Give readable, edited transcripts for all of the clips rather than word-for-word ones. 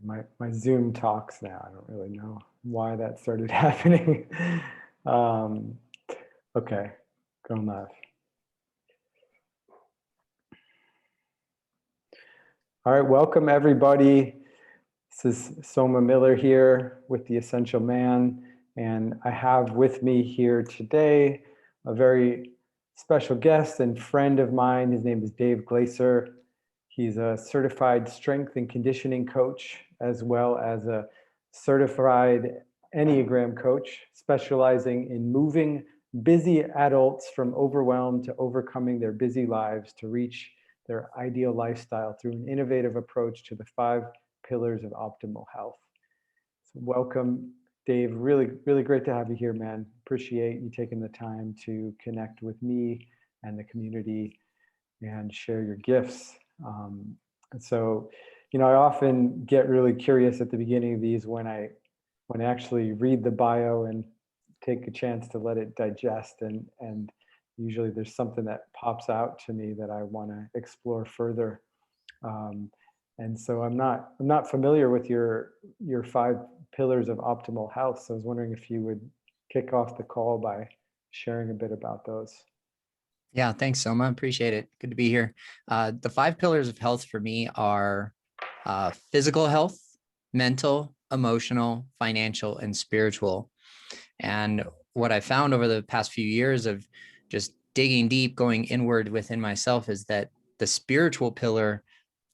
My Zoom talks now. I don't really know why that started happening. um, okay, going live. All right, welcome everybody. This is Soma Miller here with The Essential Man, and I have with me here today a very special guest and friend of mine. His name is Dave Glaser. He's a certified strength and conditioning coach, as well as a certified Enneagram coach, specializing in moving busy adults from overwhelm to overcoming their busy lives to reach their ideal lifestyle through an innovative approach to the 5 pillars of optimal health. So welcome, Dave. Really, really great to have you here, man. Appreciate you taking the time to connect with me and the community and share your gifts. And so, I often get really curious at the beginning of these when I actually read the bio and take a chance to let it digest, and usually there's something that pops out to me that I want to explore further. And so I'm not familiar with your 5 pillars of optimal health. So I was wondering if you would kick off the call by sharing a bit about those. Yeah, thanks, Soma. Appreciate it. Good to be here. The 5 pillars of health for me are physical health, mental, emotional, financial, and spiritual. And what I found over the past few years of just digging deep, going inward within myself, is that the spiritual pillar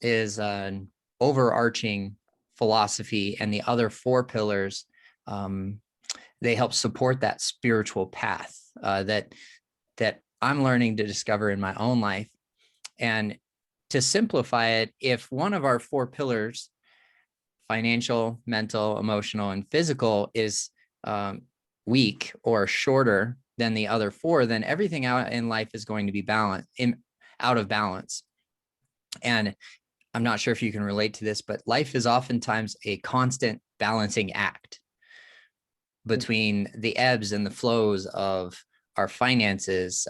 is an overarching philosophy, and the other 4 pillars, they help support that spiritual path that I'm learning to discover in my own life. And to simplify it, if one of our 4 pillars, financial, mental, emotional, and physical, is weak or shorter than the other 4, then everything out in life is going to be out of balance. And I'm not sure if you can relate to this, but life is oftentimes a constant balancing act between the ebbs and the flows of our finances,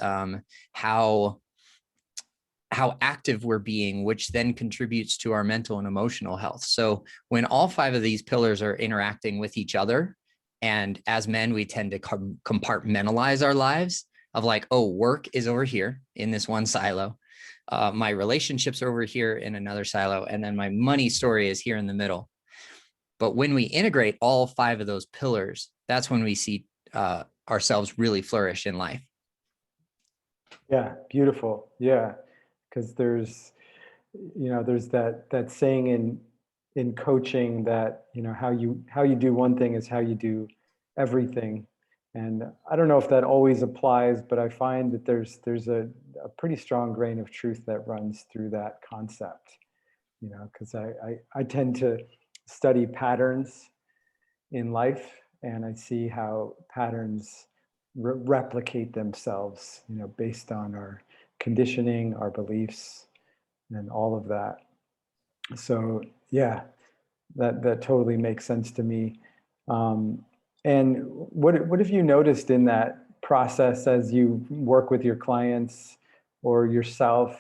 how active we're being, which then contributes to our mental and emotional health. So when all 5 of these pillars are interacting with each other, and as men, we tend to compartmentalize our lives of like, oh, work is over here in this one silo. My relationships are over here in another silo. And then my money story is here in the middle. But when we integrate all 5 of those pillars, that's when we see ourselves really flourish in life. Yeah, beautiful. Yeah, because there's that saying in coaching that how you do one thing is how you do everything. And I don't know if that always applies, but I find that there's a pretty strong grain of truth that runs through that concept. Because I tend to study patterns in life, and I see how patterns replicate themselves, based on our conditioning, our beliefs, and all of that. So yeah, that totally makes sense to me. And what have you noticed in that process as you work with your clients or yourself,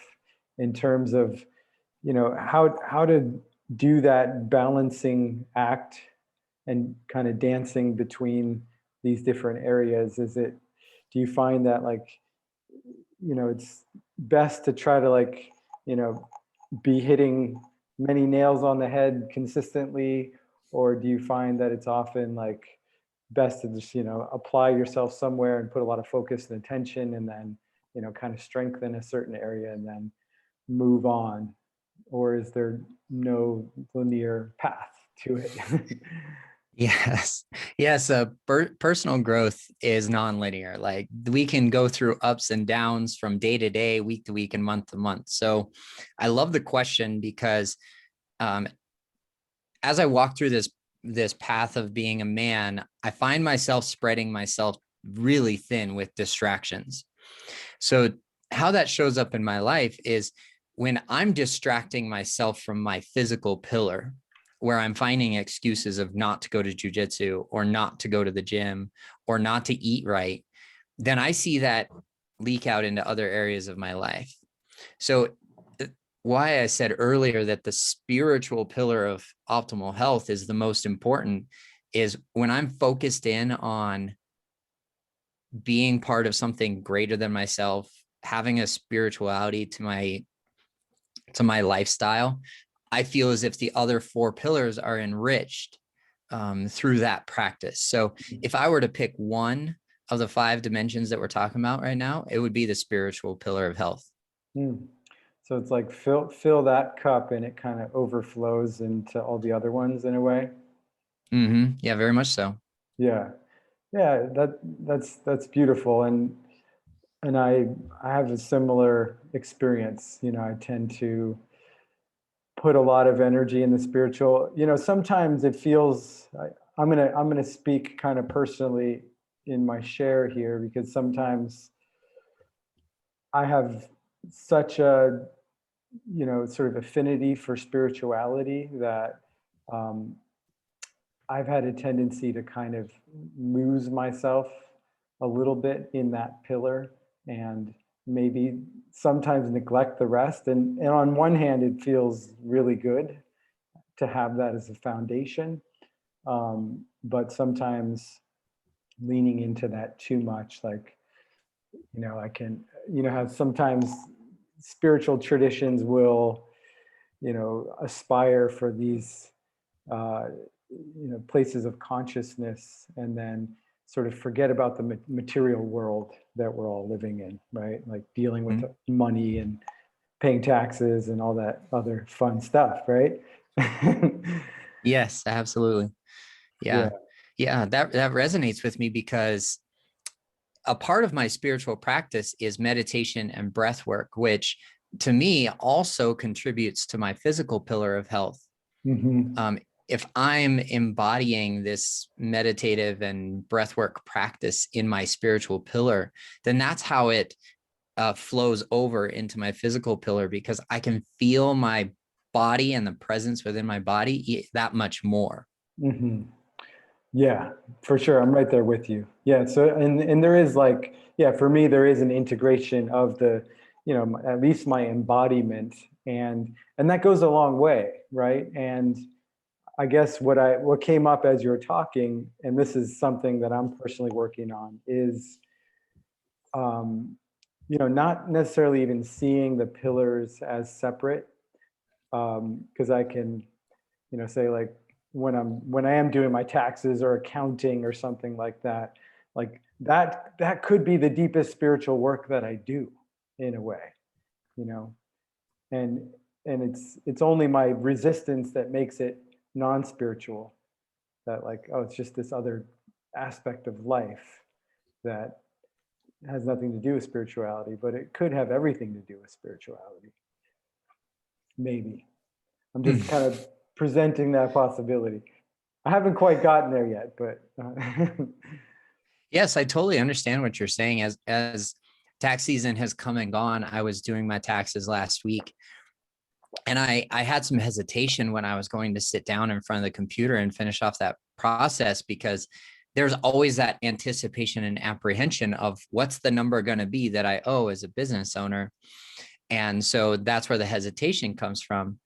in terms of how to do that balancing act and kind of dancing between these different areas? Do you find that it's best to try to be hitting many nails on the head consistently, or do you find that it's often best to just apply yourself somewhere and put a lot of focus and attention, and then kind of strengthen a certain area and then move on? Or is there no linear path to it? Yes. Yes. Personal growth is nonlinear. Like, we can go through ups and downs from day to day, week to week, and month to month. So I love the question because as I walk through this path of being a man, I find myself spreading myself really thin with distractions. So how that shows up in my life is when I'm distracting myself from my physical pillar, where I'm finding excuses of not to go to jujitsu or not to go to the gym or not to eat right, then I see that leak out into other areas of my life. So why I said earlier that the spiritual pillar of optimal health is the most important is when I'm focused in on being part of something greater than myself, having a spirituality to my lifestyle, I feel as if the other four pillars are enriched through that practice. So if I were to pick one of the five dimensions that we're talking about right now, it would be the spiritual pillar of health. Mm. So it's like fill that cup and it kind of overflows into all the other ones in a way. Mm-hmm. Yeah, very much so. Yeah. Yeah, that's beautiful. And I have a similar experience. You know, I tend to put a lot of energy in the spiritual. You know, sometimes it feels I'm gonna speak kind of personally in my share here, because sometimes I have such a, you know, sort of affinity for spirituality that um, I've had a tendency to kind of lose myself a little bit in that pillar, and maybe sometimes neglect the rest. And on one hand, it feels really good to have that as a foundation. But sometimes leaning into that too much, like, you know, I can, you know, how sometimes spiritual traditions will, you know, aspire for these, uh, you know, places of consciousness, and then sort of forget about the material world that we're all living in, right? Like dealing with money and paying taxes and all that other fun stuff, right? Yes, absolutely. Yeah. Yeah. Yeah, that resonates with me because a part of my spiritual practice is meditation and breath work, which to me also contributes to my physical pillar of health. Mm-hmm. If I'm embodying this meditative and breathwork practice in my spiritual pillar, then that's how it flows over into my physical pillar, because I can feel my body and the presence within my body that much more. Mm-hmm. Yeah, for sure. I'm right there with you. Yeah. So, and there is like, yeah, for me, there is an integration of the, you know, at least my embodiment, and that goes a long way, right? And I guess what came up as you were talking, and this is something that I'm personally working on, is, um, you know, not necessarily even seeing the pillars as separate, because I can, you know, say like when I am doing my taxes or accounting or something like that could be the deepest spiritual work that I do in a way, you know, and it's only my resistance that makes it non-spiritual, that like, oh, it's just this other aspect of life that has nothing to do with spirituality, but it could have everything to do with spirituality. Maybe. I'm just kind of presenting that possibility. I haven't quite gotten there yet, but Yes, I totally understand what you're saying. As tax season has come and gone, I was doing my taxes last week, and I had some hesitation when I was going to sit down in front of the computer and finish off that process, because there's always that anticipation and apprehension of what's the number going to be that I owe as a business owner. And so that's where the hesitation comes from.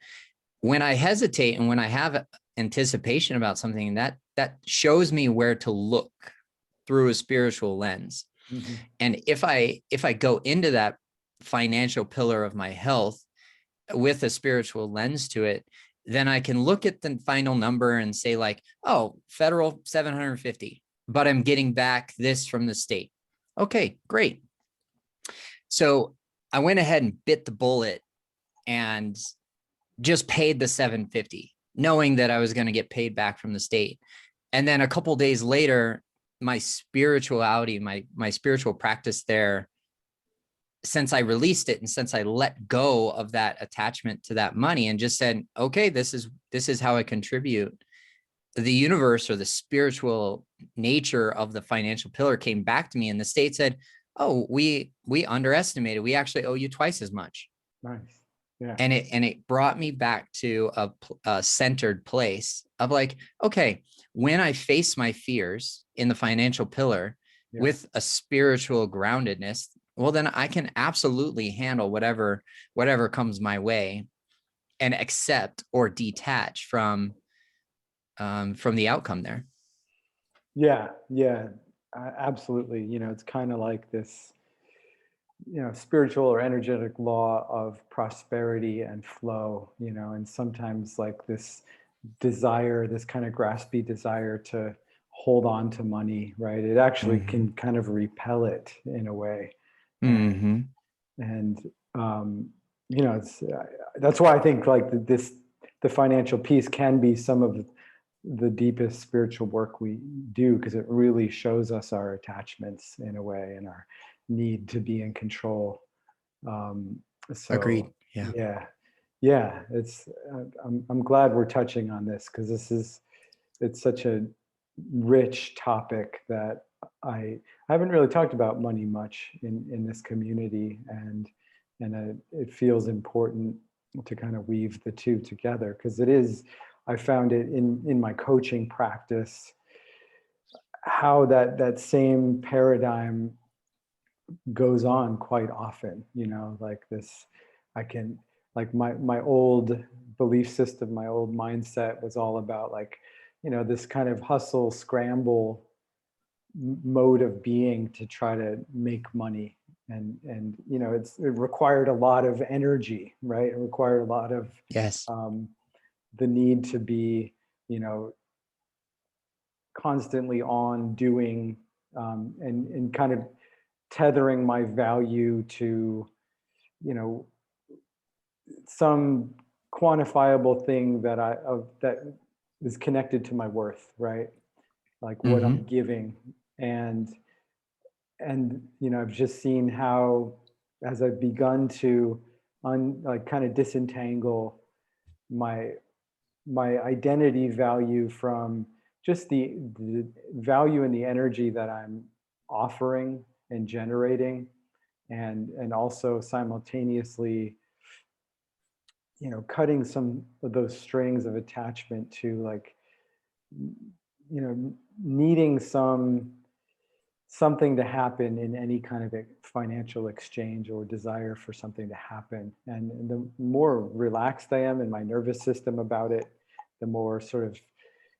When I hesitate and when I have anticipation about something, that shows me where to look through a spiritual lens. Mhm. And if I go into that financial pillar of my health with a spiritual lens to it, then I can look at the final number and say like, oh, federal 750, but I'm getting back this from the state. Okay, great. So I went ahead and bit the bullet and just paid the 750, knowing that I was going to get paid back from the state. And then a couple of days later, my spirituality, my spiritual practice there, since I released it and since I let go of that attachment to that money and just said, okay, this is how I contribute, the universe or the spiritual nature of the financial pillar came back to me, and the state said, oh, we underestimated, we actually owe you twice as much. Nice. Yeah. And it brought me back to a centered place of like, okay, when I face my fears in the financial pillar Yeah. with a spiritual groundedness, well, then I can absolutely handle whatever comes my way and accept or detach from the outcome there. Yeah, yeah, absolutely. It's kind of like this, spiritual or energetic law of prosperity and flow, and sometimes like this desire, this kind of graspy desire to hold on to money, right? It actually Mm-hmm. can kind of repel it in a way. Mm-hmm. And, it's that's why I think like the financial piece can be some of the deepest spiritual work we do, because it really shows us our attachments in a way and our need to be in control. Um, Agreed. so Yeah. yeah, yeah, I'm glad we're touching on this, because it's such a rich topic that I haven't really talked about money much in this community, and it feels important to kind of weave the two together, because it is. I found it in my coaching practice, how that same paradigm goes on quite often. Like this, I can, like my old belief system, my old mindset was all about like, this kind of hustle scramble mode of being to try to make money. And it required a lot of energy, right? It required a lot of Yes. um, the need to be, you know constantly on doing, and kind of tethering my value to, you know some quantifiable thing that is connected to my worth, right? Like what Mm-hmm. I'm giving. And I've just seen how, as I've begun to like kind of disentangle my identity value from just the value and the energy that I'm offering and generating, and also simultaneously, cutting some of those strings of attachment to, like, needing something to happen in any kind of a financial exchange, or desire for something to happen. And the more relaxed I am in my nervous system about it, the more sort of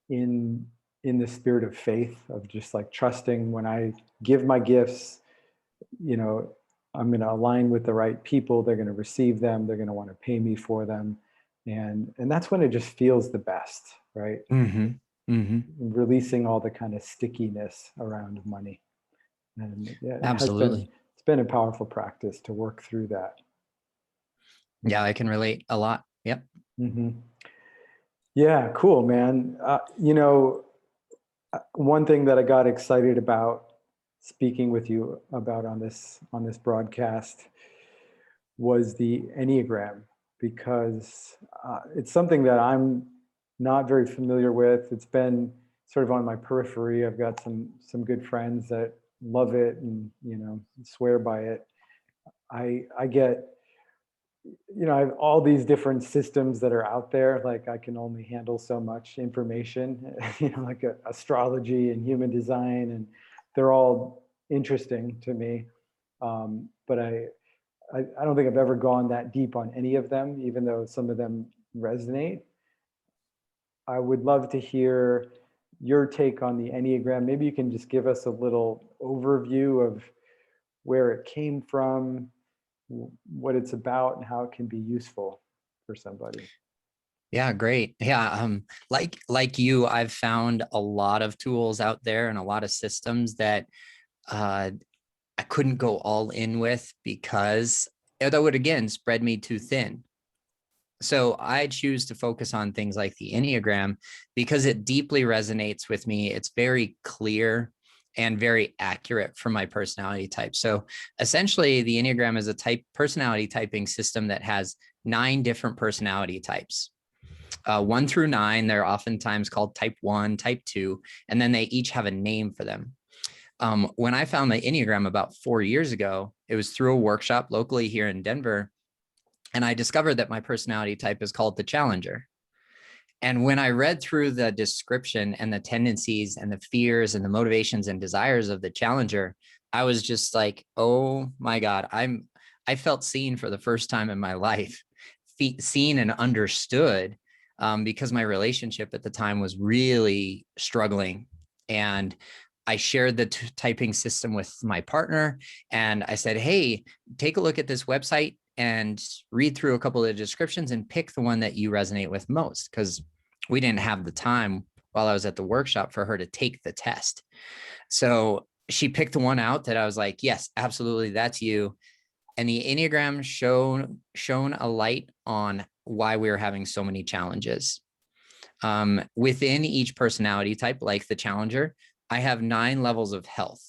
in the spirit of faith, of just like trusting when I give my gifts, you know, I'm going to align with the right people. They're going to receive them. They're going to want to pay me for them. And that's when it just feels the best, right? Mm-hmm. Mm-hmm. Releasing all the kind of stickiness around money. And yeah, Absolutely. it's been a powerful practice to work through that. Yeah, I can relate a lot. Yep. Mm-hmm. Yeah, cool, man. One thing that I got excited about speaking with you about on this broadcast was the Enneagram, because it's something that I'm not very familiar with. It's been sort of on my periphery. I've got some good friends that love it and swear by it. I get, I have all these different systems that are out there. Like, I can only handle so much information, like astrology and human design, and they're all interesting to me. But I don't think I've ever gone that deep on any of them, even though some of them resonate. I would love to hear your take on the Enneagram. Maybe you can just give us a little overview of where it came from, what it's about, and how it can be useful for somebody. Yeah, great. Yeah, like you, I've found a lot of tools out there and a lot of systems that uh I couldn't go all in with because that would again spread me too thin. So I choose to focus on things like the Enneagram because it deeply resonates with me. It's very clear and very accurate for my personality type. So essentially, the Enneagram is a personality typing system that has 9 different personality types. 1 through 9, they're oftentimes called type 1, type 2, and then they each have a name for them. When I found the Enneagram about 4 years ago, it was through a workshop locally here in Denver. And I discovered that my personality type is called the Challenger. And when I read through the description and the tendencies and the fears and the motivations and desires of the Challenger, I was just like, oh my God, I felt seen for the first time in my life, seen and understood, because my relationship at the time was really struggling. And I shared the typing system with my partner, and I said, hey, take a look at this website and read through a couple of descriptions and pick the one that you resonate with most. Because we didn't have the time while I was at the workshop for her to take the test. So she picked the one out that I was like, yes, absolutely, that's you. And the Enneagram shone a light on why we were having so many challenges. Within each personality type, like the challenger, I have 9 levels of health.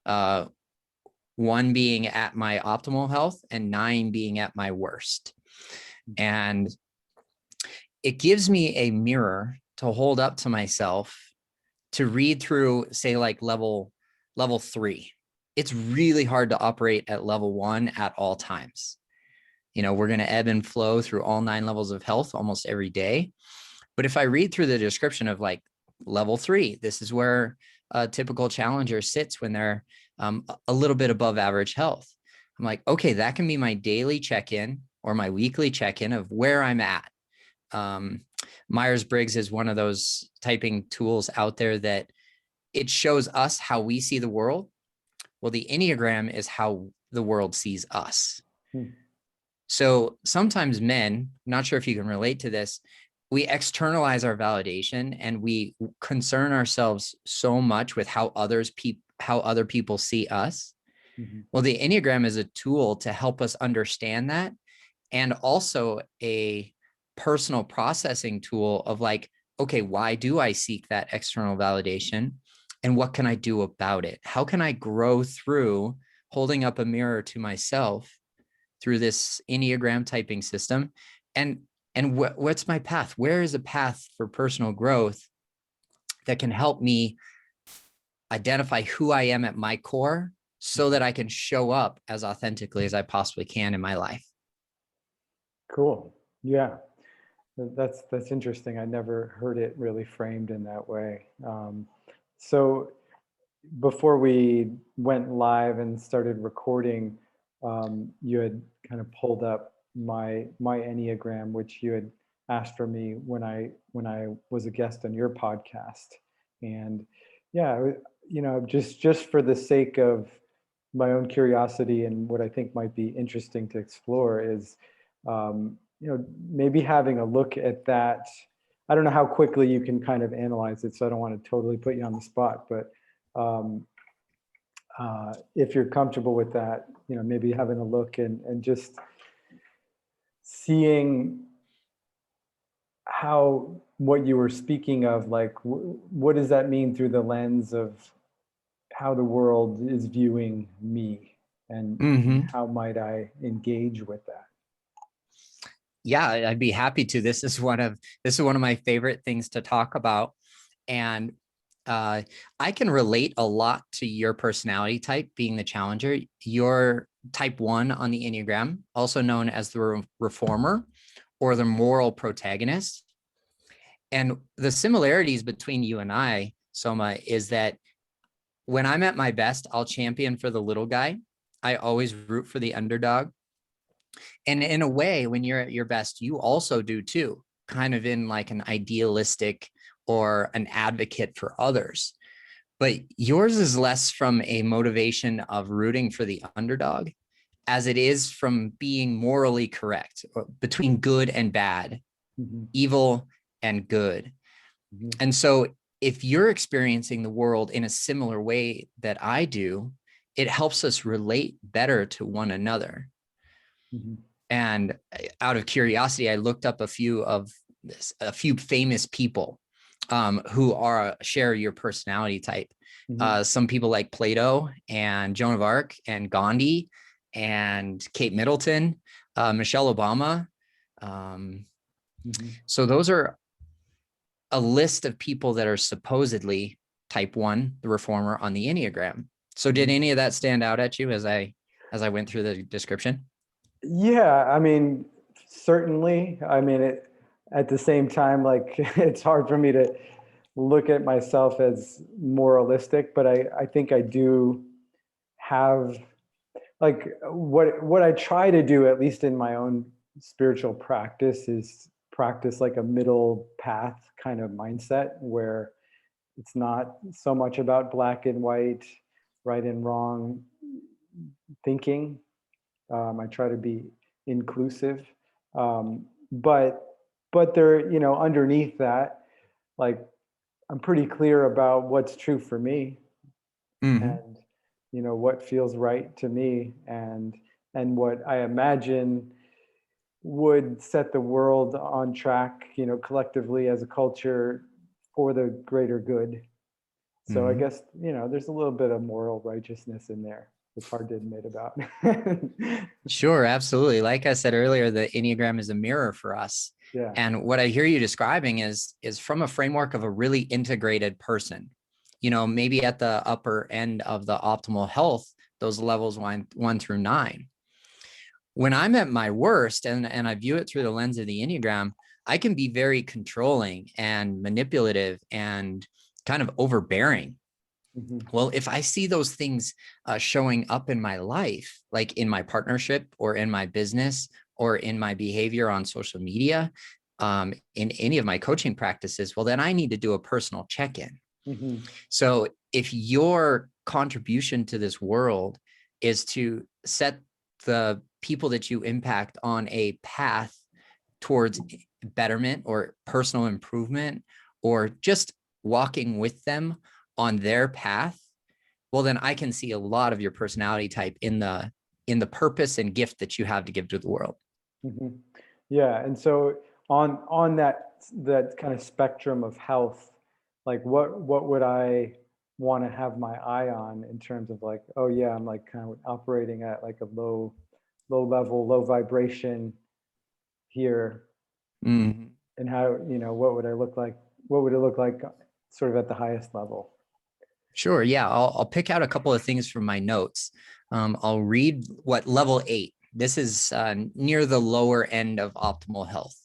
1 being at my optimal health and 9 being at my worst. And it gives me a mirror to hold up to myself to read through, say, like level 3. It's really hard to operate at level 1 at all times. You know, we're going to ebb and flow through all 9 levels of health almost every day. But if I read through the description of like level 3, this is where a typical challenger sits when they're a little bit above average health. I'm like, okay, that can be my daily check-in or my weekly check-in of where I'm at. Myers-Briggs is one of those typing tools out there that it shows us how we see the world. Well, the Enneagram is how the world sees us. So sometimes men, not sure if you can relate to this, we externalize our validation and we concern ourselves so much with how other people see us. Well, the Enneagram is a tool to help us understand that, and also a personal processing tool of like, okay, why do I seek that external validation? And what can I do about it? How can I grow through holding up a mirror to myself through this Enneagram typing system? And what's my path? Where is a path for personal growth that can help me identify who I am at my core so that I can show up as authentically as I possibly can in my life? Cool. Yeah. That's interesting. I never heard it really framed in that way. So before we went live and started recording, you had kind of pulled up my Enneagram, which you had asked for me when I was a guest on your podcast. And yeah, just for the sake of my own curiosity and what I think might be interesting to explore is, maybe having a look at that. I don't know how quickly you can kind of analyze it, so I don't want to totally put you on the spot, but if you're comfortable with that, maybe having a look and just seeing how what you were speaking of, like, what does that mean through the lens of how the world is viewing me, and how might I engage with that? Yeah, I'd be happy to. This is one of my favorite things to talk about. And I can relate a lot to your personality type being the challenger. You're type 1 on the Enneagram, also known as the reformer or the moral protagonist. And the similarities between you and I, Soma, is that when I'm at my best, I'll champion for the little guy. I always root for the underdog. And in a way, when you're at your best, you also do too, kind of in like an idealistic or an advocate for others. But yours is less from a motivation of rooting for the underdog as it is from being morally correct between good and bad, evil and good. And so if you're experiencing the world in a similar way that I do, it helps us relate better to one another. And out of curiosity, I looked up a few famous people who share your personality type. Some people like Plato and Joan of Arc and Gandhi and Kate Middleton, Michelle Obama. So those are a list of people that are supposedly type 1, the reformer on the Enneagram. So did any of that stand out at you as I went through the description? Yeah, I mean, certainly. I mean, at the same time, like, it's hard for me to look at myself as moralistic, but I think I do have like what I try to do, at least in my own spiritual practice, is practice like a middle path kind of mindset where it's not so much about black and white, right and wrong thinking. I try to be inclusive, but there, underneath that, like I'm pretty clear about what's true for me, Hmm. and what feels right to me, and what I imagine would set the world on track, collectively as a culture for the greater good. So I Hmm. guess, there's a little bit of moral righteousness in there. It's hard to admit about. Sure, absolutely. Like I said earlier, the Enneagram is a mirror for us. Yeah. And what I hear you describing is from a framework of a really integrated person. Maybe at the upper end of the optimal health, those levels one through 9. When I'm at my worst and I view it through the lens of the Enneagram, I can be very controlling and manipulative and kind of overbearing. Hmm. Well, if I see those things showing up in my life, like in my partnership or in my business or in my behavior on social media, in any of my coaching practices, well, then I need to do a personal check-in. Hmm. So if your contribution to this world is to set the people that you impact on a path towards betterment or personal improvement, or just walking with them on their path, well, then I can see a lot of your personality type in the purpose and gift that you have to give to the world. Hmm. Yeah. And so on that kind of spectrum of health, like what would I want to have my eye on in terms of like, oh yeah, I'm like kind of operating at like a low level, low vibration here, Mhm. and how, what would I look like? What would it look like sort of at the highest level? Sure. Yeah. I'll pick out a couple of things from my notes. I'll read what level 8. This is near the lower end of optimal health.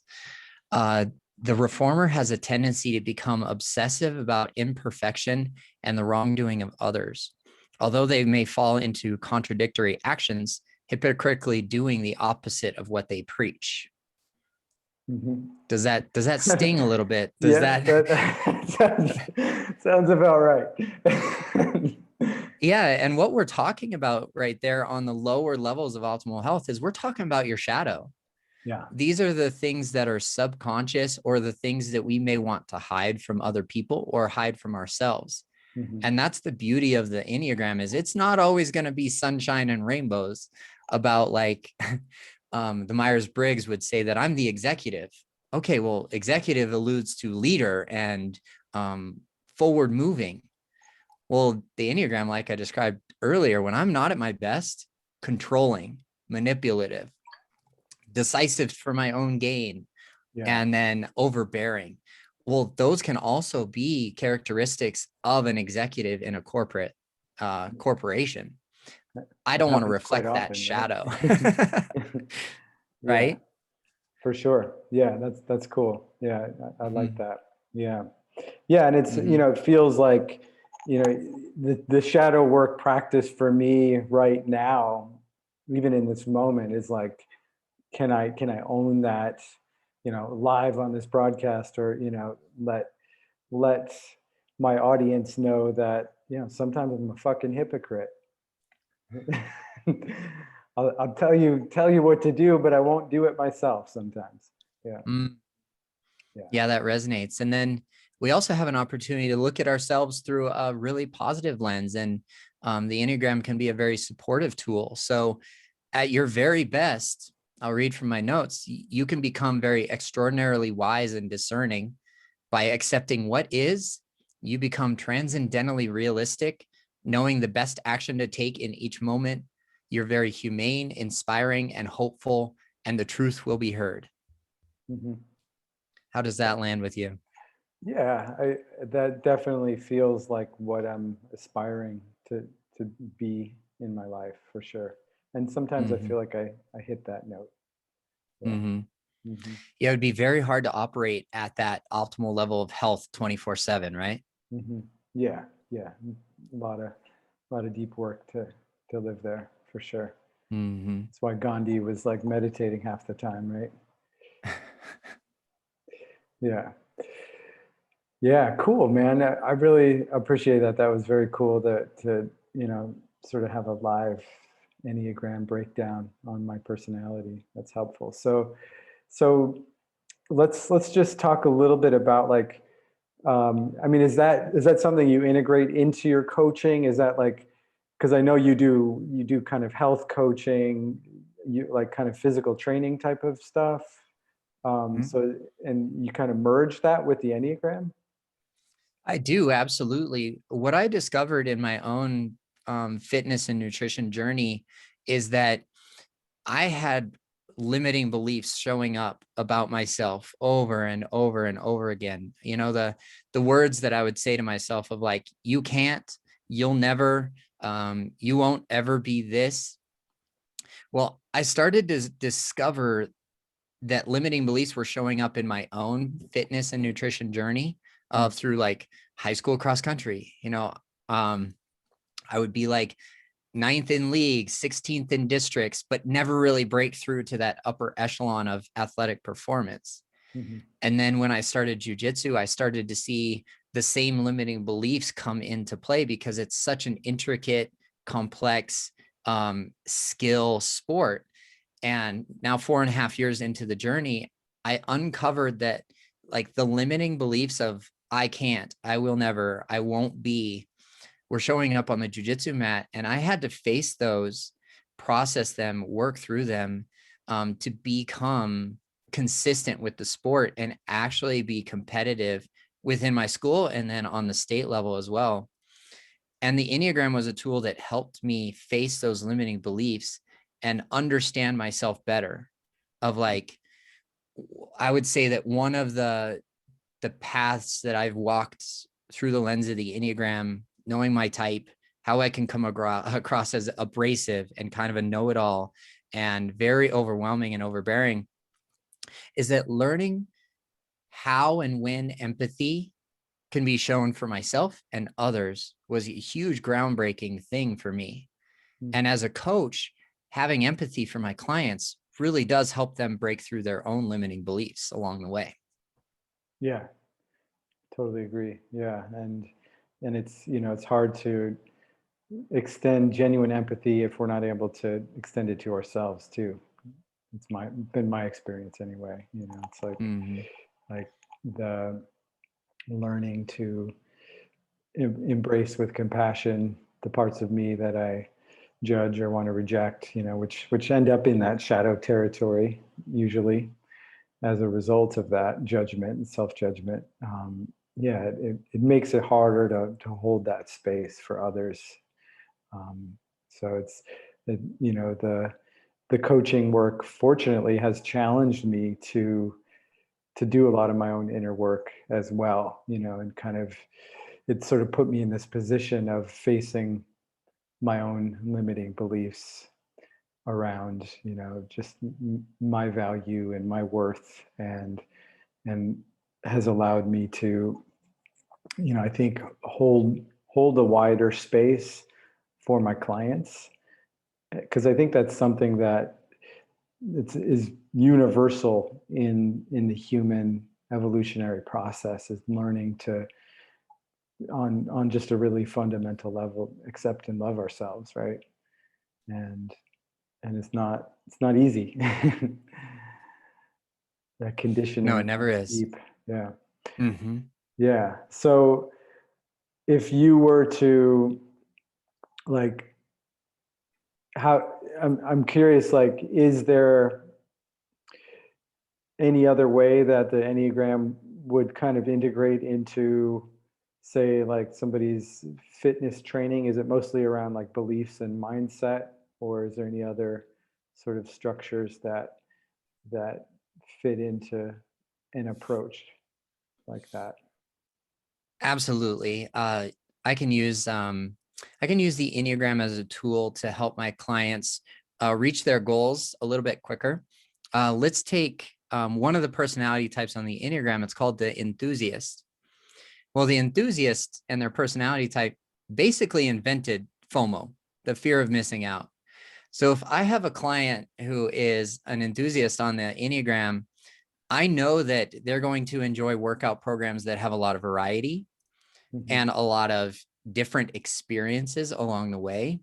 Uh, the reformer has a tendency to become obsessive about imperfection and the wrongdoing of others. Although they may fall into contradictory actions, hypocritically doing the opposite of what they preach. Hmm. Does that sting a little bit? Does Yeah, that that sounds about right. Yeah, and what we're talking about right there on the lower levels of optimal health is we're talking about your shadow. Yeah. These are the things that are subconscious or the things that we may want to hide from other people or hide from ourselves. Hmm. And that's the beauty of the Enneagram, is it's not always going to be sunshine and rainbows about like the Myers-Briggs would say that I'm the executive. Okay, well, executive alludes to leader and forward moving. Well, the Enneagram, like I described earlier, when I'm not at my best, controlling, manipulative, decisive for my own gain, Yeah. and then overbearing. Well, those can also be characteristics of an executive in a corporation. I That don't want to happens quite reflect that often, right? shadow, Yeah, right? for sure. Yeah, that's cool. Yeah, I like Mm-hmm. that. Yeah. Yeah, and it's, Mm-hmm. it feels like, the shadow work practice for me right now, even in this moment, is like, can I own that, live on this broadcast, or, let my audience know that, sometimes I'm a fucking hypocrite. I'll tell you what to do, but I won't do it myself sometimes. Yeah. Mm. Yeah. Yeah, that resonates. And then we also have an opportunity to look at ourselves through a really positive lens. And the Enneagram can be a very supportive tool. So at your very best, I'll read from my notes, you can become very extraordinarily wise and discerning by accepting what is. You become transcendently realistic, knowing the best action to take in each moment. You're very humane, inspiring, and hopeful, and the truth will be heard. Hmm. How does that land with you? Yeah, that definitely feels like what I'm aspiring to be in my life, for sure. And sometimes I Mm-hmm. feel like I hit that note. Yeah. Mm-hmm. Hmm. Yeah, it would be very hard to operate at that optimal level of health 24/7, right? Hmm. Yeah. Yeah. A lot of deep work to to live there for sure. Mm-hmm. That's why Gandhi was like meditating half the time, right? Yeah. Yeah, cool, man. I really appreciate that. That was very cool to, sort of have a live Enneagram breakdown on my personality. That's helpful. So let's just talk a little bit about like, I mean, is that something you integrate into your coaching? Is that like, because I know you do kind of health coaching, you like kind of physical training type of stuff. So, and you kind of merge that with the Enneagram? I do, absolutely. What I discovered in my own fitness and nutrition journey is that I had limiting beliefs showing up about myself over and over and over again. You know, the words that I would say to myself of like, you can't, you'll never, you won't ever be this. Well, I started to discover that limiting beliefs were showing up in my own fitness and nutrition journey through like high school cross country. I would be like ninth in league, 16th in districts, but never really break through to that upper echelon of athletic performance. Mhm. And then when I started jujitsu, I started to see the same limiting beliefs come into play because it's such an intricate, complex skill sport. And now 4.5 years into the journey, I uncovered that like the limiting beliefs of I can't, I will never, I won't be, were showing up on the jujitsu mat. And I had to face those, process them, work through them to become consistent with the sport and actually be competitive within my school and then on the state level as well. And the Enneagram was a tool that helped me face those limiting beliefs and understand myself better. Of like, I would say that one of the paths that I've walked through the lens of the Enneagram, knowing my type, how I can come across as abrasive and kind of a know-it-all and very overwhelming and overbearing, is that learning how and when empathy can be shown for myself and others was a huge groundbreaking thing for me. Mm. And as a coach, having empathy for my clients really does help them break through their own limiting beliefs along the way. Yeah, totally agree. Yeah, and it's hard to extend genuine empathy if we're not able to extend it to ourselves too. It's been my experience anyway. It's Mm-hmm. like the learning to embrace with compassion the parts of me that I judge or want to reject, which end up in that shadow territory usually as a result of that judgment and self-judgment. Yeah, it makes it harder to hold that space for others. So the coaching work fortunately has challenged me to do a lot of my own inner work as well, and kind of it sort of put me in this position of facing my own limiting beliefs around, just my value and my worth, and has allowed me to, I think hold a wider space for my clients, because I think that's something that is universal in the human evolutionary process, is learning to on just a really fundamental level accept and love ourselves, right? And it's not easy. That No, it conditioning never runs is. deep. Yeah. Mm-hmm. Yeah. So if you were to like, how I'm curious, like, is there any other way that the Enneagram would kind of integrate into, say, like somebody's fitness training? Is it mostly around like beliefs and mindset, or is there any other sort of structures that fit into an approach like that? Absolutely. I can use the Enneagram as a tool to help my clients reach their goals a little bit quicker. Let's take one of the personality types on the Enneagram. It's called the enthusiast. Well, the enthusiast and their personality type basically invented FOMO, the fear of missing out. So if I have a client who is an enthusiast on the Enneagram, I know that they're going to enjoy workout programs that have a lot of variety and a lot of different experiences along the way.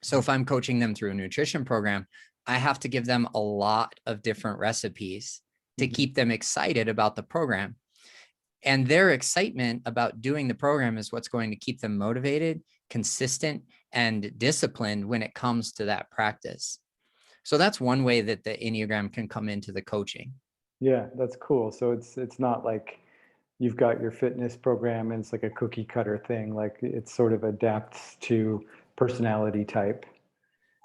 So if I'm coaching them through a nutrition program, I have to give them a lot of different recipes to keep them excited about the program. And their excitement about doing the program is what's going to keep them motivated, consistent, and disciplined when it comes to that practice. So that's one way that the Enneagram can come into the coaching. Yeah, that's cool. So it's not like you've got your fitness program and it's like a cookie cutter thing. Like it sort of adapts to personality type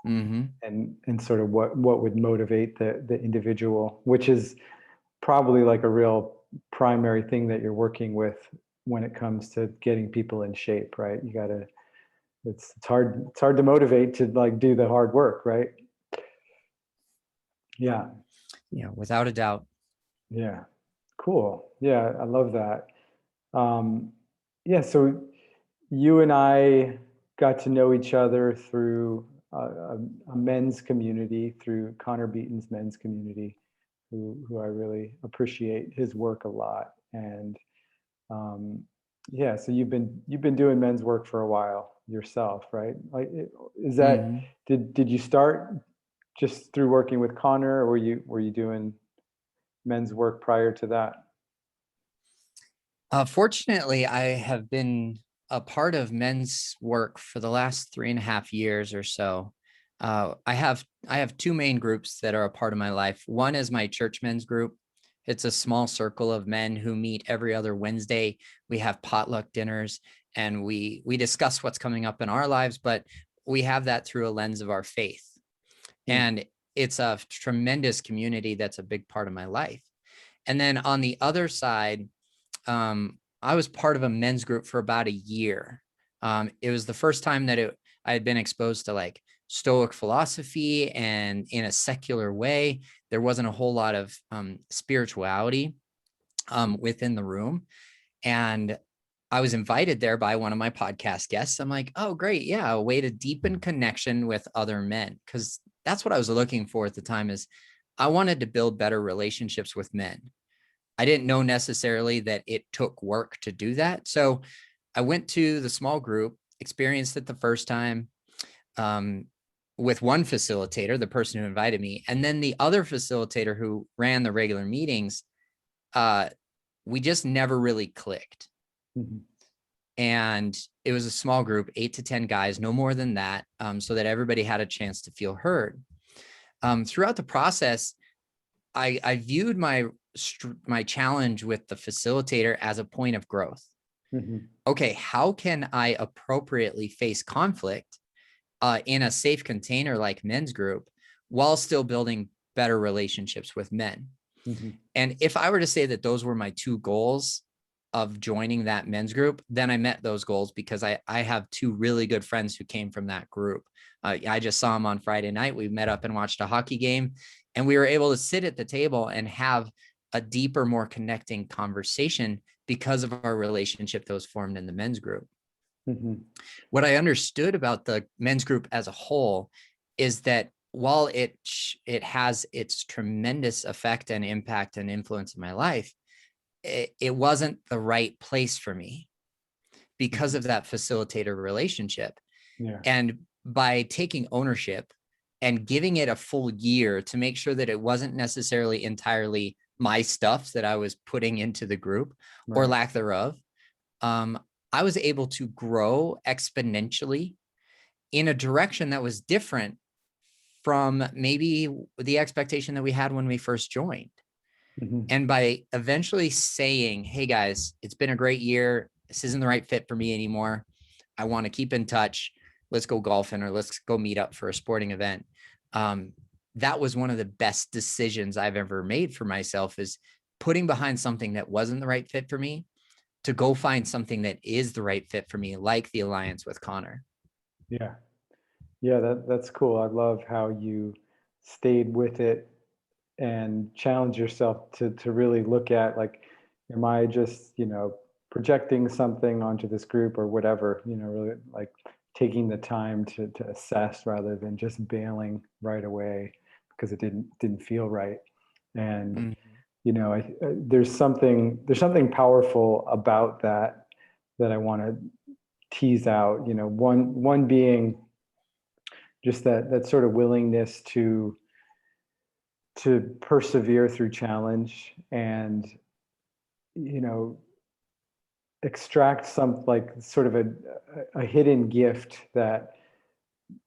and sort of what would motivate the individual, which is probably like a real primary thing that you're working with when it comes to getting people in shape, right? You gotta, it's hard to motivate to like do the hard work, right? Yeah. Yeah, without a doubt. Yeah. Cool. Yeah, I love that. Yeah, so you and I got to know each other through a men's community, through Connor Beaton's men's community, who I really appreciate his work a lot. And yeah, so you've been doing men's work for a while yourself, right? Like, is that did you start just through working with Connor, or were you doing men's work prior to that? Fortunately, I have been a part of men's work for the last 3.5 years or so. I have two main groups that are a part of my life. One is my church men's group. It's a small circle of men who meet every other Wednesday. We have potluck dinners and we discuss what's coming up in our lives, but we have that through a lens of our faith. And it's a tremendous community that's a big part of my life. And then on the other side, I was part of a men's group for about a year. It was the first time that I had been exposed to like Stoic philosophy, and in a secular way. There wasn't a whole lot of spirituality within the room. And I was invited there by one of my podcast guests. I'm like, oh, great. Yeah, a way to deepen connection with other men. Because that's what I was looking for at the time, is I wanted to build better relationships with men. I didn't know necessarily that it took work to do that. So I went to the small group, experienced it the first time with one facilitator, the person who invited me, and then the other facilitator who ran the regular meetings. We just never really clicked. And it was a small group, 8 to 10 guys, no more than that, so that everybody had a chance to feel heard. Throughout the process, I viewed my challenge with the facilitator as a point of growth. Okay, how can I appropriately face conflict in a safe container like men's group while still building better relationships with men? And if I were to say that those were my two goals of joining that men's group, then I met those goals, because I have two really good friends who came from that group. I just saw them on Friday night. We met up and watched a hockey game, and we were able to sit at the table and have a deeper, more connecting conversation because of our relationship that was formed in the men's group. What I understood about the men's group as a whole is that while it has its tremendous effect and impact and influence in my life, it wasn't the right place for me because of that facilitator relationship. And by taking ownership and giving it a full year to make sure that it wasn't necessarily entirely my stuff that I was putting into the group, or lack thereof, I was able to grow exponentially in a direction that was different from maybe the expectation that we had when we first joined. And by eventually saying, hey guys, it's been a great year. This isn't the right fit for me anymore. I want to keep in touch. Let's go golfing, or let's go meet up for a sporting event. That was one of the best decisions I've ever made for myself, is putting behind something that wasn't the right fit for me to go find something that is the right fit for me, like the alliance with Connor. Yeah. Yeah, that's cool. I love how you stayed with it and challenge yourself to really look at, like, am I just, projecting something onto this group or whatever, really like taking the time to assess rather than just bailing right away because it didn't feel right. And Mhm. there's something powerful about that I want to tease out. One being just that sort of willingness to persevere through challenge and you know extract some like sort of a hidden gift that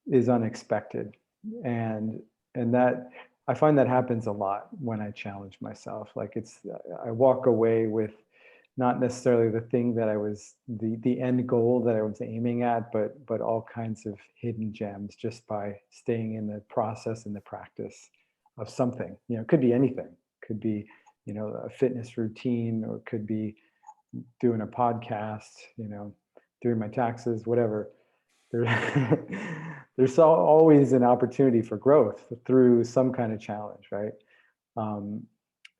is unexpected. And that I find that happens a lot when I challenge myself. Like I walk away with not necessarily the thing that I was the end goal that I was aiming at, but all kinds of hidden gems just by staying in the process and the practice of something. It could be anything. It could be, a fitness routine, or it could be doing a podcast, doing my taxes, whatever. There, there's always an opportunity for growth through some kind of challenge, right? Um,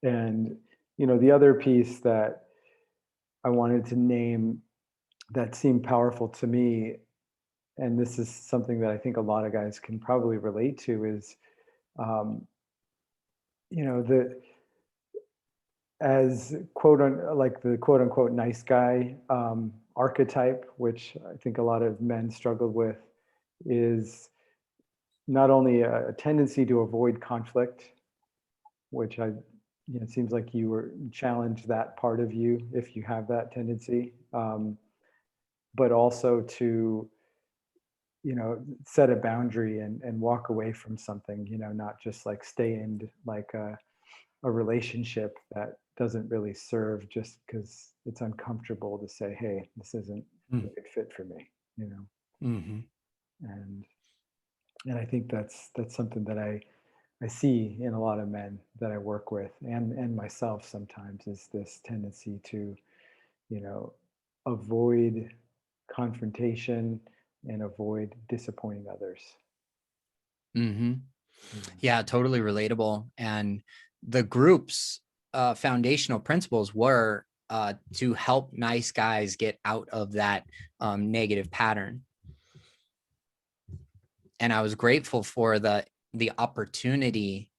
and the other piece that I wanted to name that seemed powerful to me, and this is something that I think a lot of guys can probably relate to, is um, the as like the quote unquote nice guy archetype, which I think a lot of men struggle with, is not only a tendency to avoid conflict, which it seems like you were challenge that part of you if you have that tendency, but also to set a boundary and walk away from something, not just like stay in like a relationship that doesn't really serve just because it's uncomfortable to say, hey, this isn't a good fit for me, Mhm. and I think that's something that I see in a lot of men that I work with, and myself sometimes, is this tendency to, you know, avoid confrontation and avoid disappointing others. Mhm. Yeah. Yeah, totally relatable. And the group's foundational principles were to help nice guys get out of that negative pattern. And I was grateful for the opportunity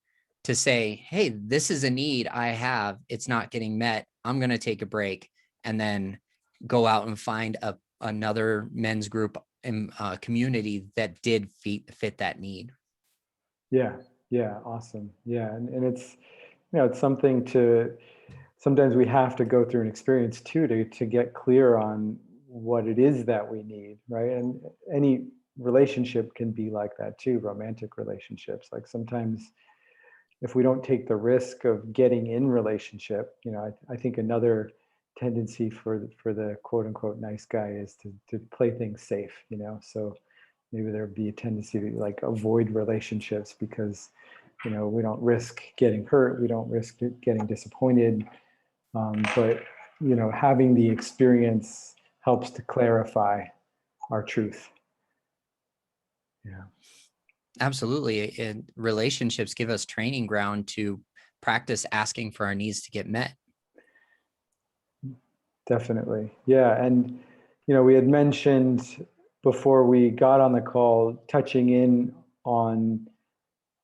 to say, hey, this is a need I have. It's not getting met. I'm going to take a break and then go out and find another men's group and community that did fit that need. Yeah. Yeah. Awesome. Yeah. And it's, it's something to, sometimes we have to go through an experience too to get clear on what it is that we need, right? And any relationship can be like that too, romantic relationships. Like sometimes if we don't take the risk of getting in relationship, I think another tendency for the quote unquote nice guy is to play things safe, so maybe there'd be a tendency to like avoid relationships because we don't risk getting hurt, we don't risk getting disappointed, but having the experience helps to clarify our truth. Yeah. Absolutely. And relationships give us training ground to practice asking for our needs to get met. Definitely. Yeah. And, we had mentioned before we got on the call, touching in on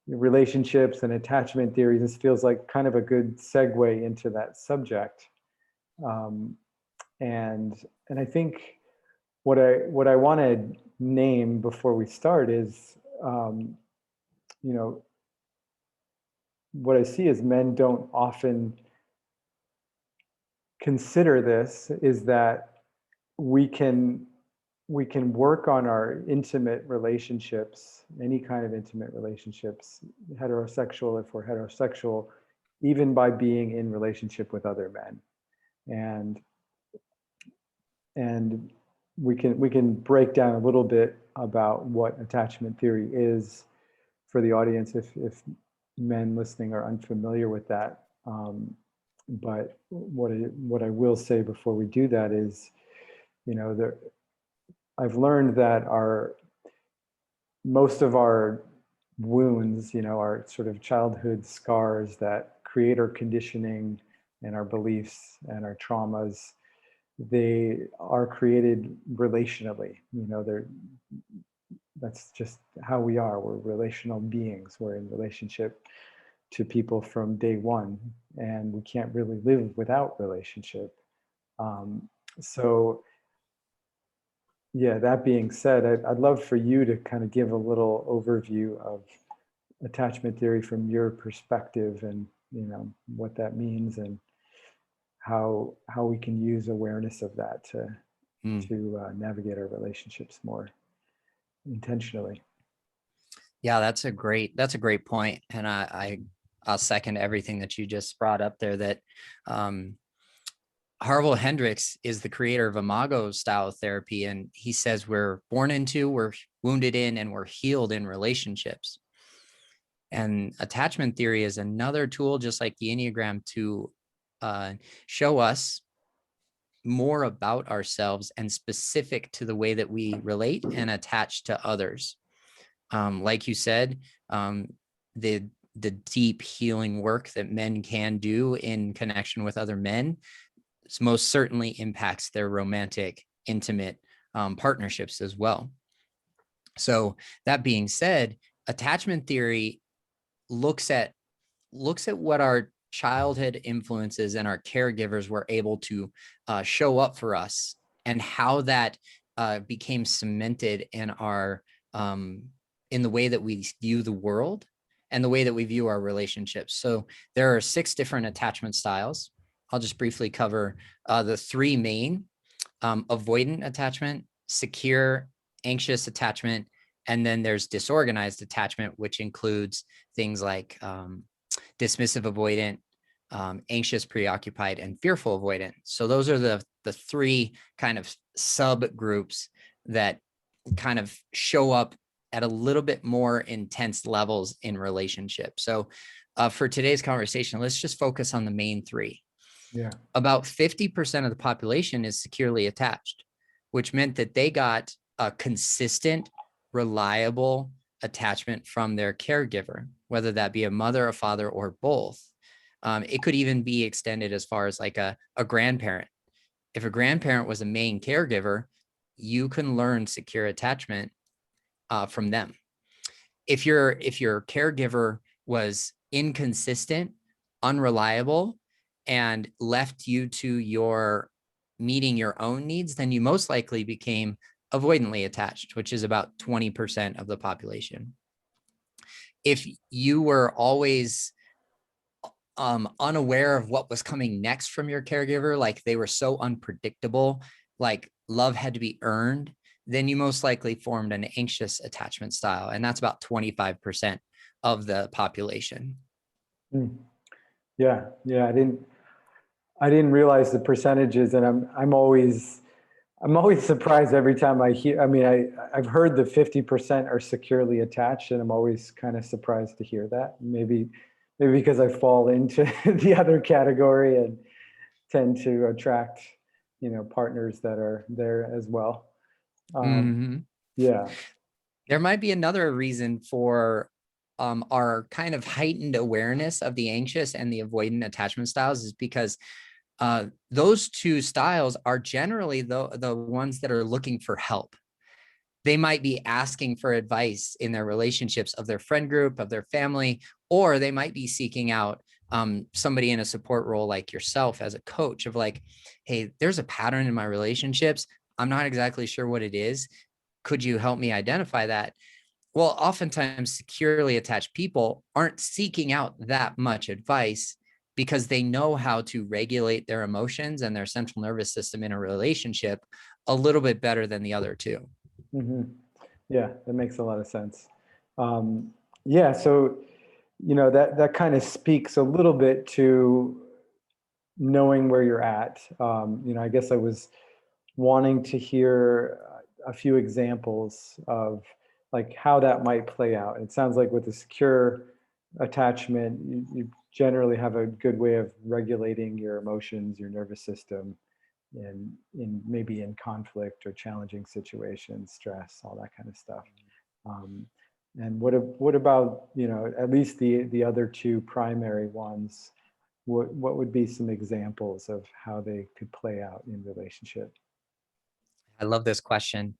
relationships and attachment theories. This feels like kind of a good segue into that subject. Um, and, and I think what I want to name before we start is, you know, what I see is men don't often consider this, is that we can work on our intimate relationships, any kind of intimate relationships, heterosexual if we're heterosexual, even by being in relationship with other men. And we can break down a little bit about what attachment theory is for the audience if men listening are unfamiliar with that. But what I will say before we do that is, there I've learned that most of our wounds, our sort of childhood scars that create our conditioning and our beliefs and our traumas, they are created relationally. That's just how we are. We're relational beings. We're in relationship to people from day one, and we can't really live without relationship. Um, so yeah, that being said, I'd love for you to kind of give a little overview of attachment theory from your perspective, and what that means, and how we can use awareness of that to Mm. navigate our relationships more intentionally. Yeah, that's a great point. And I'll second everything that you just brought up there, that um, Harville Hendricks is the creator of Imago style therapy. And he says we're born into, we're wounded in, and we're healed in relationships. And attachment theory is another tool, just like the Enneagram, to show us more about ourselves and specific to the way that we relate and attach to others. Like you said, the deep healing work that men can do in connection with other men most certainly impacts their romantic, intimate partnerships as well. So that being said, attachment theory looks at what our childhood influences and our caregivers were able to show up for us, and how that became cemented in our in the way that we view the world and the way that we view our relationships. So there are 6 different attachment styles. I'll just briefly cover the 3 main: avoidant attachment, secure, anxious attachment, and then there's disorganized attachment, which includes things like dismissive avoidant, anxious preoccupied, and fearful avoidant. So those are the 3 kind of subgroups that kind of show up at a little bit more intense levels in relationships. So for today's conversation, let's just focus on the main 3. Yeah. About 50% of the population is securely attached, which meant that they got a consistent, reliable attachment from their caregiver, whether that be a mother, a father, or both. It could even be extended as far as like a grandparent. If a grandparent was a main caregiver, you can learn secure attachment from them. If your caregiver was inconsistent, unreliable, and left you to your meeting your own needs, then you most likely became avoidantly attached, which is about 20% of the population. If you were always unaware of what was coming next from your caregiver, like they were so unpredictable, like love had to be earned, then you most likely formed an anxious attachment style. And that's about 25% of the population. Mm. Yeah. I didn't realize the percentages, and I'm always surprised every time I hear. I mean, I've heard the 50% are securely attached, and I'm always kind of surprised to hear that. Maybe because I fall into the other category and tend to attract, partners that are there as well. Mm-hmm. Yeah. There might be another reason for our kind of heightened awareness of the anxious and the avoidant attachment styles, is because those 2 styles are generally the ones that are looking for help. They might be asking for advice in their relationships, of their friend group, of their family, or they might be seeking out somebody in a support role like yourself as a coach, of like, hey, there's a pattern in my relationships. I'm not exactly sure what it is. Could you help me identify that? Well, oftentimes securely attached people aren't seeking out that much advice, because they know how to regulate their emotions and their central nervous system in a relationship a little bit better than the other 2. Mm-hmm. Yeah, that makes a lot of sense. Yeah, so that kind of speaks a little bit to knowing where you're at. I guess I was wanting to hear a few examples of like how that might play out. It sounds like with the secure attachment, you generally have a good way of regulating your emotions, your nervous system, in maybe in conflict or challenging situations, stress, all that kind of stuff. And what about at least the other 2 primary ones? what would be some examples of how they could play out in relationship? I love this question.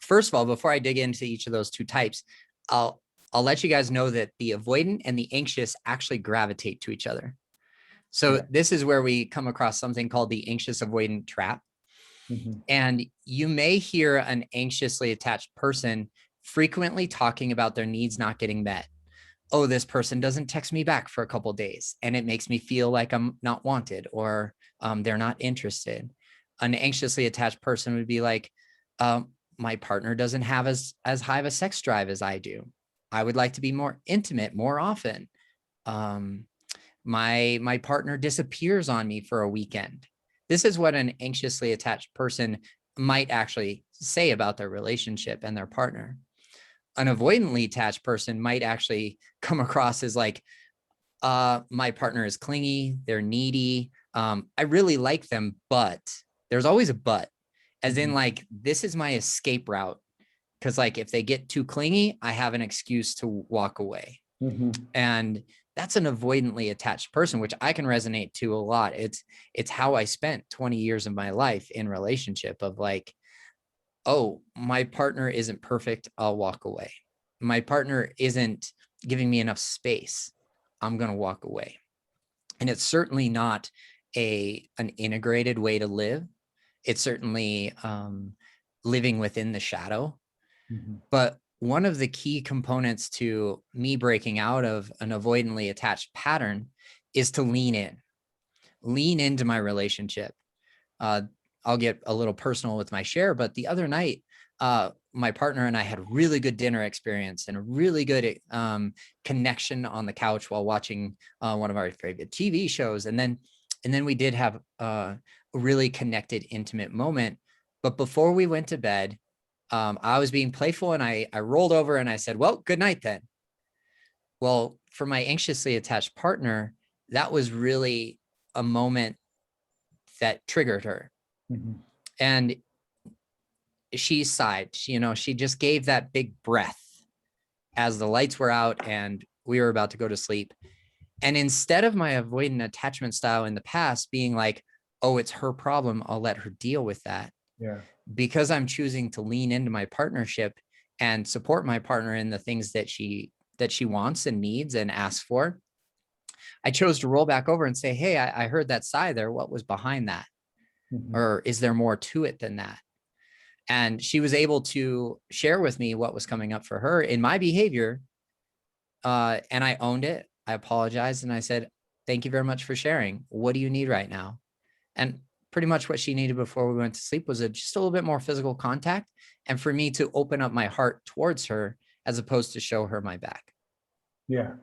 First of all, before I dig into each of those two types, I'll let you guys know that the avoidant and the anxious actually gravitate to each other. So Yeah. this is where we come across something called the anxious avoidant trap. Hmm. And you may hear an anxiously attached person frequently talking about their needs not getting met. Oh, this person doesn't text me back for a couple of days, and it makes me feel like I'm not wanted, or they're not interested. An anxiously attached person would be like, my partner doesn't have as high of a sex drive as I do. I would like to be more intimate more often. Um, my partner disappears on me for a weekend. This is what an anxiously attached person might actually say about their relationship and their partner. An avoidantly attached person might actually come across as like, my partner is clingy, they're needy. I really like them, but there's always a but, as in Hmm. like, this is my escape route. Cause like, if they get too clingy, I have an excuse to walk away. Hmm. And that's an avoidantly attached person, which I can resonate to a lot. It's how I spent 20 years of my life in relationship of like, oh, my partner isn't perfect, I'll walk away. My partner isn't giving me enough space, I'm going to walk away. And it's certainly not an integrated way to live. It's certainly living within the shadow. Hmm. But one of the key components to me breaking out of an avoidantly attached pattern is to lean into my relationship. Uh, I'll get a little personal with my share, but the other night, my partner and I had really good dinner experience and a really good connection on the couch while watching one of our favorite TV shows. And then we did have a really connected, intimate moment. But before we went to bed, I was being playful and I rolled over and I said, well, good night then. Well, for my anxiously attached partner, that was really a moment that triggered her. Hmm. And she sighed. She just gave that big breath as the lights were out and we were about to go to sleep. And instead of my avoidant attachment style in the past being like, oh, it's her problem, I'll let her deal with that. Yeah. Because I'm choosing to lean into my partnership and support my partner in the things that she wants and needs and asks for, I chose to roll back over and say, hey, I heard that sigh there. What was behind that? Hmm. Or is there more to it than that? And she was able to share with me what was coming up for her in my behavior. And I owned it. I apologized and I said, thank you very much for sharing. What do you need right now? And pretty much what she needed before we went to sleep was just a little bit more physical contact and for me to open up my heart towards her as opposed to show her my back. Yeah.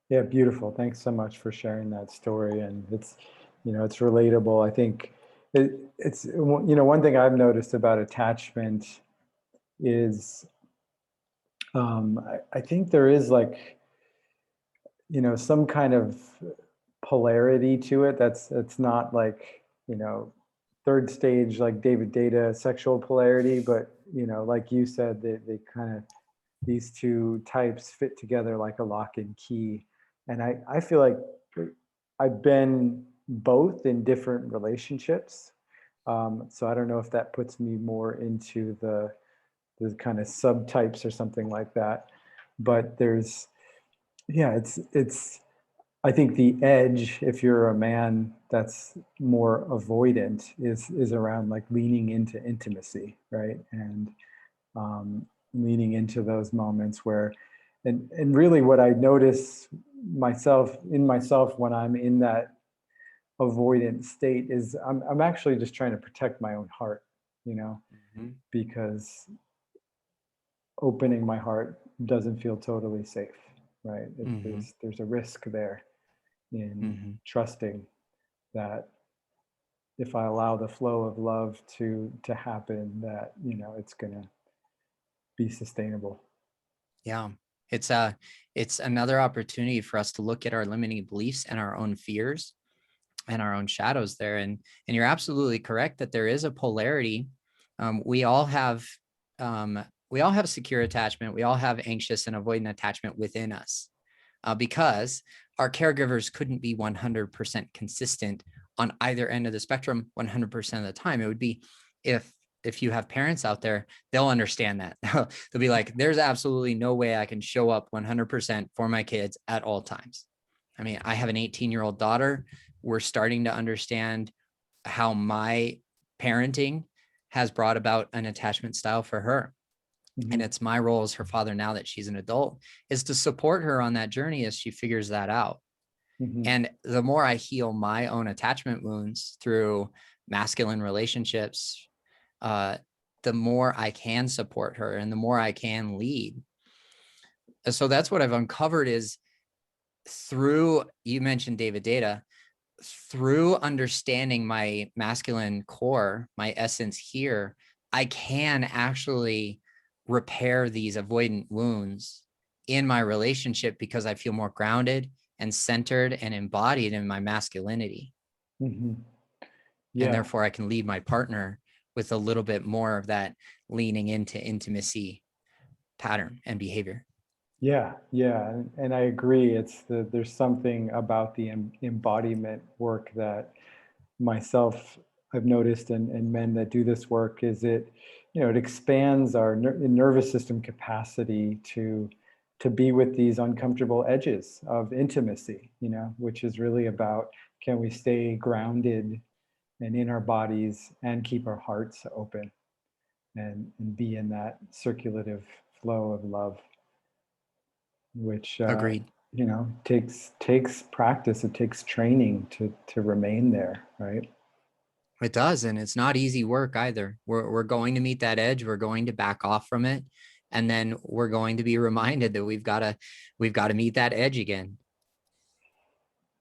Yeah, beautiful. Thanks so much for sharing that story. And it's, it's relatable. I think it's, one thing I've noticed about attachment is I think there is like, some kind of polarity to it. It's not like, third stage, like David Data sexual polarity, but, like you said, they kind of, these two types fit together like a lock and key. And I feel like I've been both in different relationships. So I don't know if that puts me more into the kind of subtypes or something like that. But yeah, it's, I think the edge, if you're a man that's more avoidant, is around like leaning into intimacy, right? And leaning into those moments where, and really what I notice myself when I'm in that avoidant state is I'm actually just trying to protect my own heart, Mm-hmm. because opening my heart doesn't feel totally safe, right? Mm-hmm. There's a risk there in Mm-hmm. trusting that if I allow the flow of love to happen, that it's gonna be sustainable. Yeah. It's it's another opportunity for us to look at our limiting beliefs and our own fears and our own shadows there. And you're absolutely correct that there is a polarity. We all have secure attachment. We all have anxious and avoidant attachment within us, because our caregivers couldn't be 100% consistent on either end of the spectrum 100% of the time. It would be if you have parents out there, they'll understand that. They'll be like, there's absolutely no way I can show up 100% for my kids at all times. I mean, I have an 18-year-old daughter. We're starting to understand how my parenting has brought about an attachment style for her. And it's my role as her father, now that she's an adult, is to support her on that journey as she figures that out. And the more I heal my own attachment wounds through masculine relationships, the more I can support her and the more I can lead. So that's what I've uncovered is through, you mentioned David Data, through understanding my masculine core, my essence here, I can actually repair these avoidant wounds in my relationship because I feel more grounded and centered and embodied in my masculinity. And therefore I can lead my partner with a little bit more of that leaning into intimacy pattern and behavior. Yeah. And I agree. There's something about the embodiment work that myself I've noticed, and men that do this work, is it expands our nervous system capacity to be with these uncomfortable edges of intimacy, which is really about, can we stay grounded and in our bodies and keep our hearts open and be in that circulative flow of love, which Agreed. takes practice. It takes training to remain there, right? It does. And it's not easy work either. We're going to meet that edge. We're going to back off from it. And then we're going to be reminded that we've got to meet that edge again.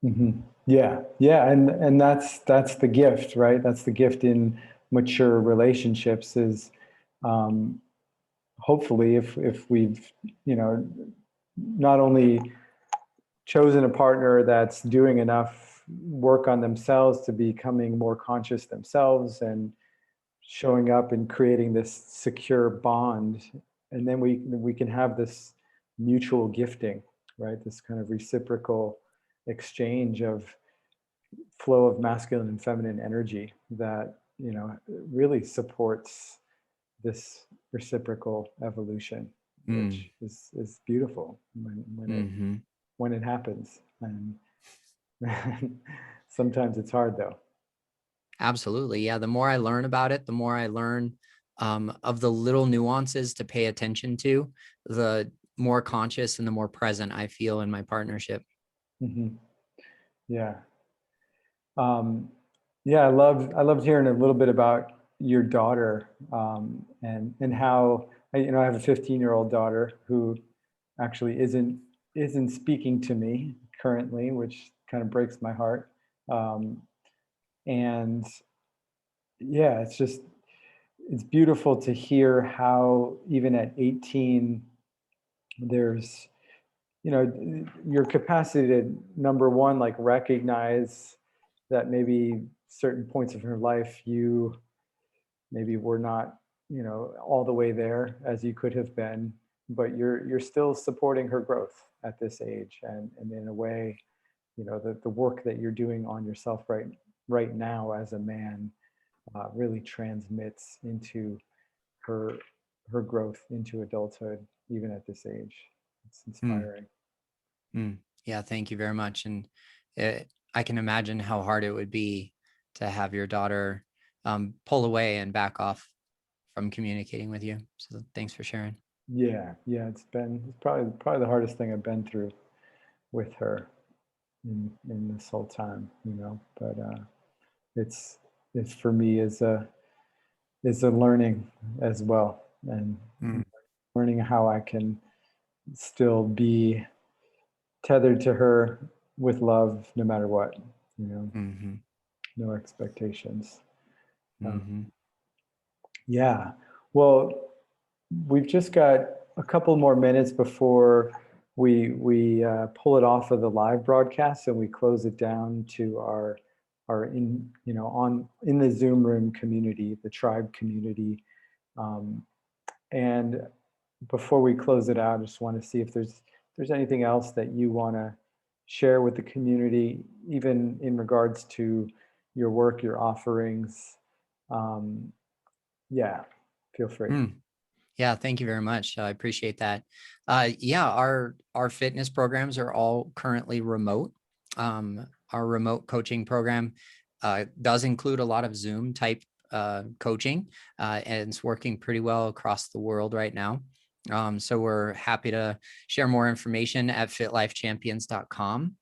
Yeah. And that's the gift, right? That's the gift in mature relationships is, hopefully if we've, not only chosen a partner that's doing enough work on themselves to becoming more conscious themselves and showing up and creating this secure bond, and then we can have this mutual gifting, right? This kind of reciprocal exchange of flow of masculine and feminine energy that really supports this reciprocal evolution, which is beautiful when it happens. And sometimes it's hard though. Absolutely. Yeah. The more I learn about it, the more I learn of the little nuances to pay attention to, the more conscious and the more present I feel in my partnership. Yeah. Yeah. I loved hearing a little bit about your daughter, and how, I have a 15-year-old daughter who actually isn't speaking to me currently, which kind of breaks my heart. And yeah, it's beautiful to hear how even at 18, there's, your capacity to, number one, like recognize that maybe certain points of her life, you maybe were not, all the way there as you could have been, but you're still supporting her growth at this age. And in a way, the work that you're doing on yourself right now as a man, really transmits into her growth into adulthood, even at this age. It's inspiring. Yeah, thank you very much. And I can imagine how hard it would be to have your daughter pull away and back off from communicating with you. So thanks for sharing. Yeah, it's probably the hardest thing I've been through with her in this whole time, but it's for me is a learning as well, and learning how I can still be tethered to her with love no matter what, no expectations. Yeah, well, we've just got a couple more minutes before we pull it off of the live broadcast and we close it down to our in the Zoom room community, the tribe community. And before we close it out, I just want to see if there's anything else that you want to share with the community, even in regards to your work, your offerings, yeah, feel free. Yeah, thank you very much. I appreciate that. Yeah, our fitness programs are all currently remote. Our remote coaching program does include a lot of Zoom type coaching, and it's working pretty well across the world right now. So we're happy to share more information at fitlifechampions.com.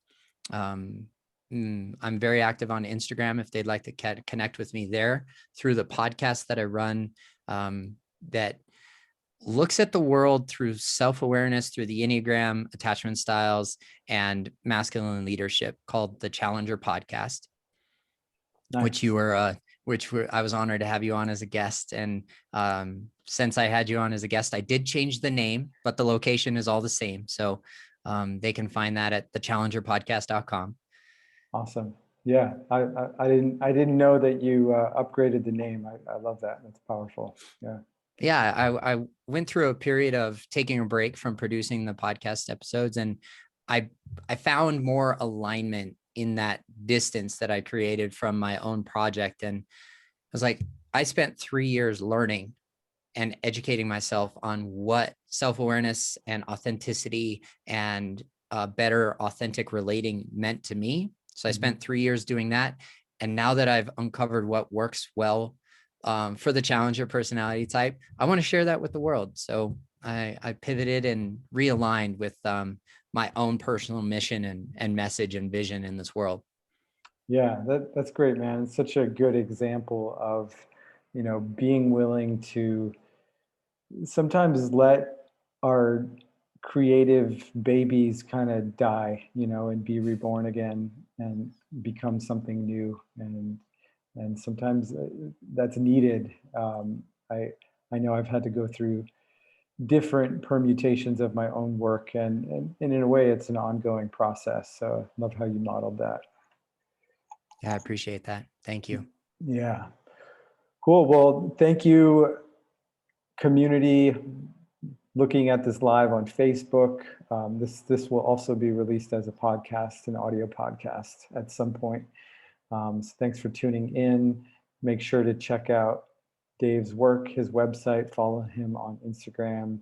I'm very active on Instagram if they'd like to connect with me there through the podcast that I run, that looks at the world through self-awareness, through the Enneagram, attachment styles, and masculine leadership, called the Challenger Podcast. Nice. which I was honored to have you on as a guest. And since I had you on as a guest, I did change the name, but the location is all the same. So they can find that at thechallengerpodcast.com. Awesome. Yeah, I didn't know that you upgraded the name. I love that. That's powerful. Yeah. Yeah, I went through a period of taking a break from producing the podcast episodes, and I found more alignment in that distance that I created from my own project. And I was like, I spent 3 years learning and educating myself on what self-awareness and authenticity and better authentic relating meant to me. So I spent 3 years doing that. And now that I've uncovered what works well for the Challenger personality type, I want to share that with the world. So I pivoted and realigned with my own personal mission and message and vision in this world. Yeah, that's great, man. It's such a good example of, being willing to sometimes let our creative babies kind of die, and be reborn again and become something new. And sometimes that's needed. I know I've had to go through different permutations of my own work, and in a way it's an ongoing process. So I love how you modeled that. Yeah, I appreciate that. Thank you. Yeah. Cool. Well, thank you, community, looking at this live on Facebook. This will also be released as a podcast, an audio podcast at some point. So thanks for tuning in. Make sure to check out Dave's work, his website, follow him on Instagram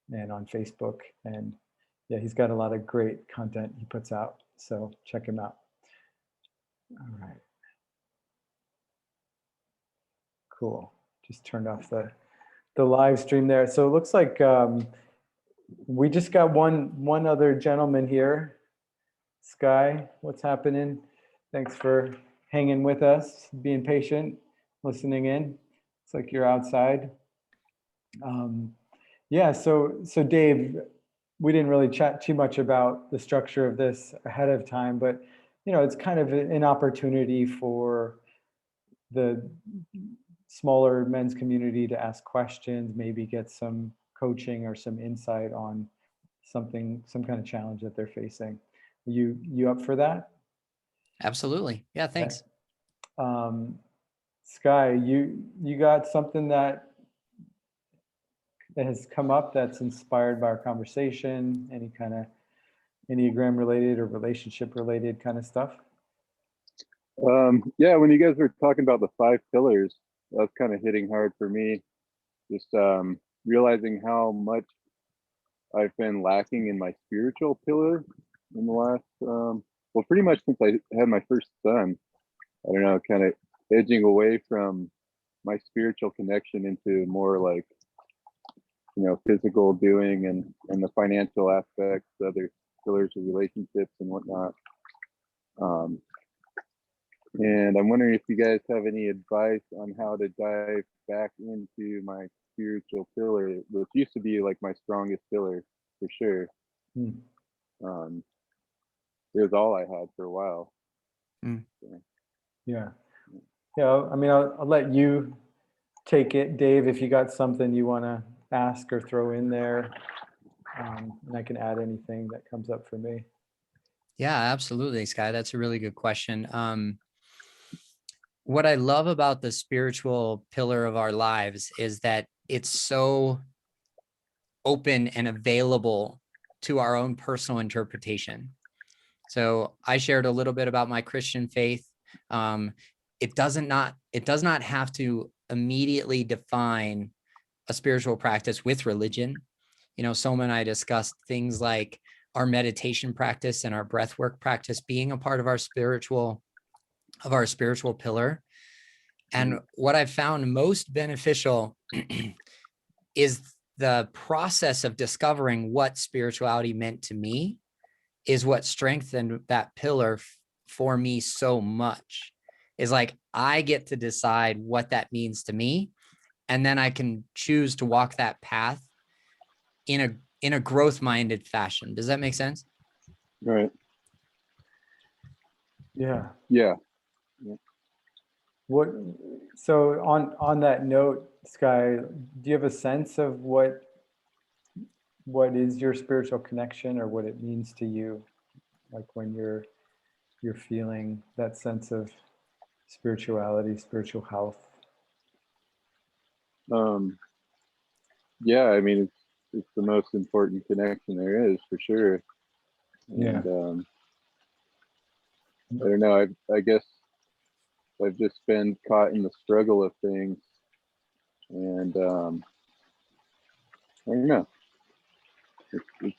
and on Facebook. And yeah, he's got a lot of great content he puts out. So check him out. All right. Cool. Just turned off the live stream there. So it looks like we just got one other gentleman here. Sky, what's happening? Thanks for hanging with us, being patient, listening in. It's like you're outside. Yeah, so Dave, we didn't really chat too much about the structure of this ahead of time, but it's kind of an opportunity for the smaller men's community to ask questions, maybe get some coaching or some insight on some kind of challenge that they're facing. You up for that? Absolutely. Yeah, thanks. Sky, you got something that has come up that's inspired by our conversation, any kind of Enneagram related or relationship related kind of stuff? Yeah, when you guys were talking about the 5 pillars, that's kind of hitting hard for me. Just realizing how much I've been lacking in my spiritual pillar in the last, well, pretty much since I had my first son. I don't know, kind of edging away from my spiritual connection into more like, physical doing and the financial aspects, other pillars of relationships and whatnot. And I'm wondering if you guys have any advice on how to dive back into my spiritual pillar, which used to be like my strongest pillar for sure. It was all I had for a while. So. Yeah. I mean, I'll let you take it, Dave, if you got something you want to ask or throw in there, and I can add anything that comes up for me. Yeah, absolutely, Sky. That's a really good question. What I love about the spiritual pillar of our lives is that it's so open and available to our own personal interpretation. So I shared a little bit about my Christian faith. It does not have to immediately define a spiritual practice with religion. Soma and I discussed things like our meditation practice and our breath work practice being a part of our spiritual pillar. And what I've found most beneficial is the process of discovering what spirituality meant to me is what strengthened that pillar for me so much. Is like I get to decide what that means to me, and then I can choose to walk that path in a growth-minded fashion. Does that make sense? Right. Yeah. Yeah. What, so on that note, Sky, do you have a sense of what is your spiritual connection, or what it means to you, like when you're feeling that sense of spirituality, spiritual health? Yeah, I mean, it's the most important connection there is, for sure. Yeah. And I don't know, I guess I've just been caught in the struggle of things, and I don't know. It's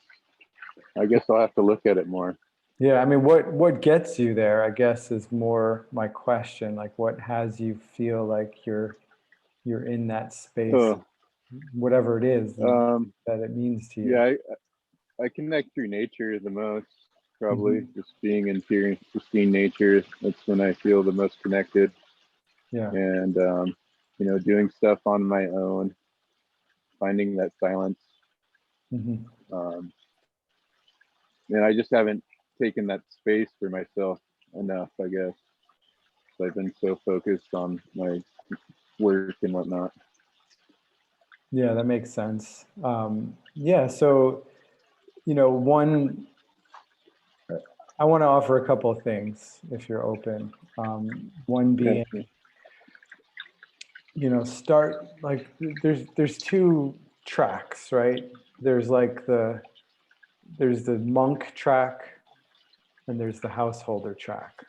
I guess I'll have to look at it more. Yeah, I mean, what gets you there, I guess, is more my question. Like, what has you feel like you're in that space, Oh, whatever it is um, that it means to you. yeah, I connect through nature the most, probably. Mhm. Just being in pure, pristine nature. That's when I feel the most connected. Yeah. And doing stuff on my own, finding that silence. Mhm. Um, and I just haven't taken that space for myself enough, I guess. So I've been so focused on my work and whatnot. Yeah, that makes sense. Yeah, so, one, I want to offer a couple of things if you're open. One Yeah, being, start like there's two tracks, right? There's like there's the monk track and there's the householder track.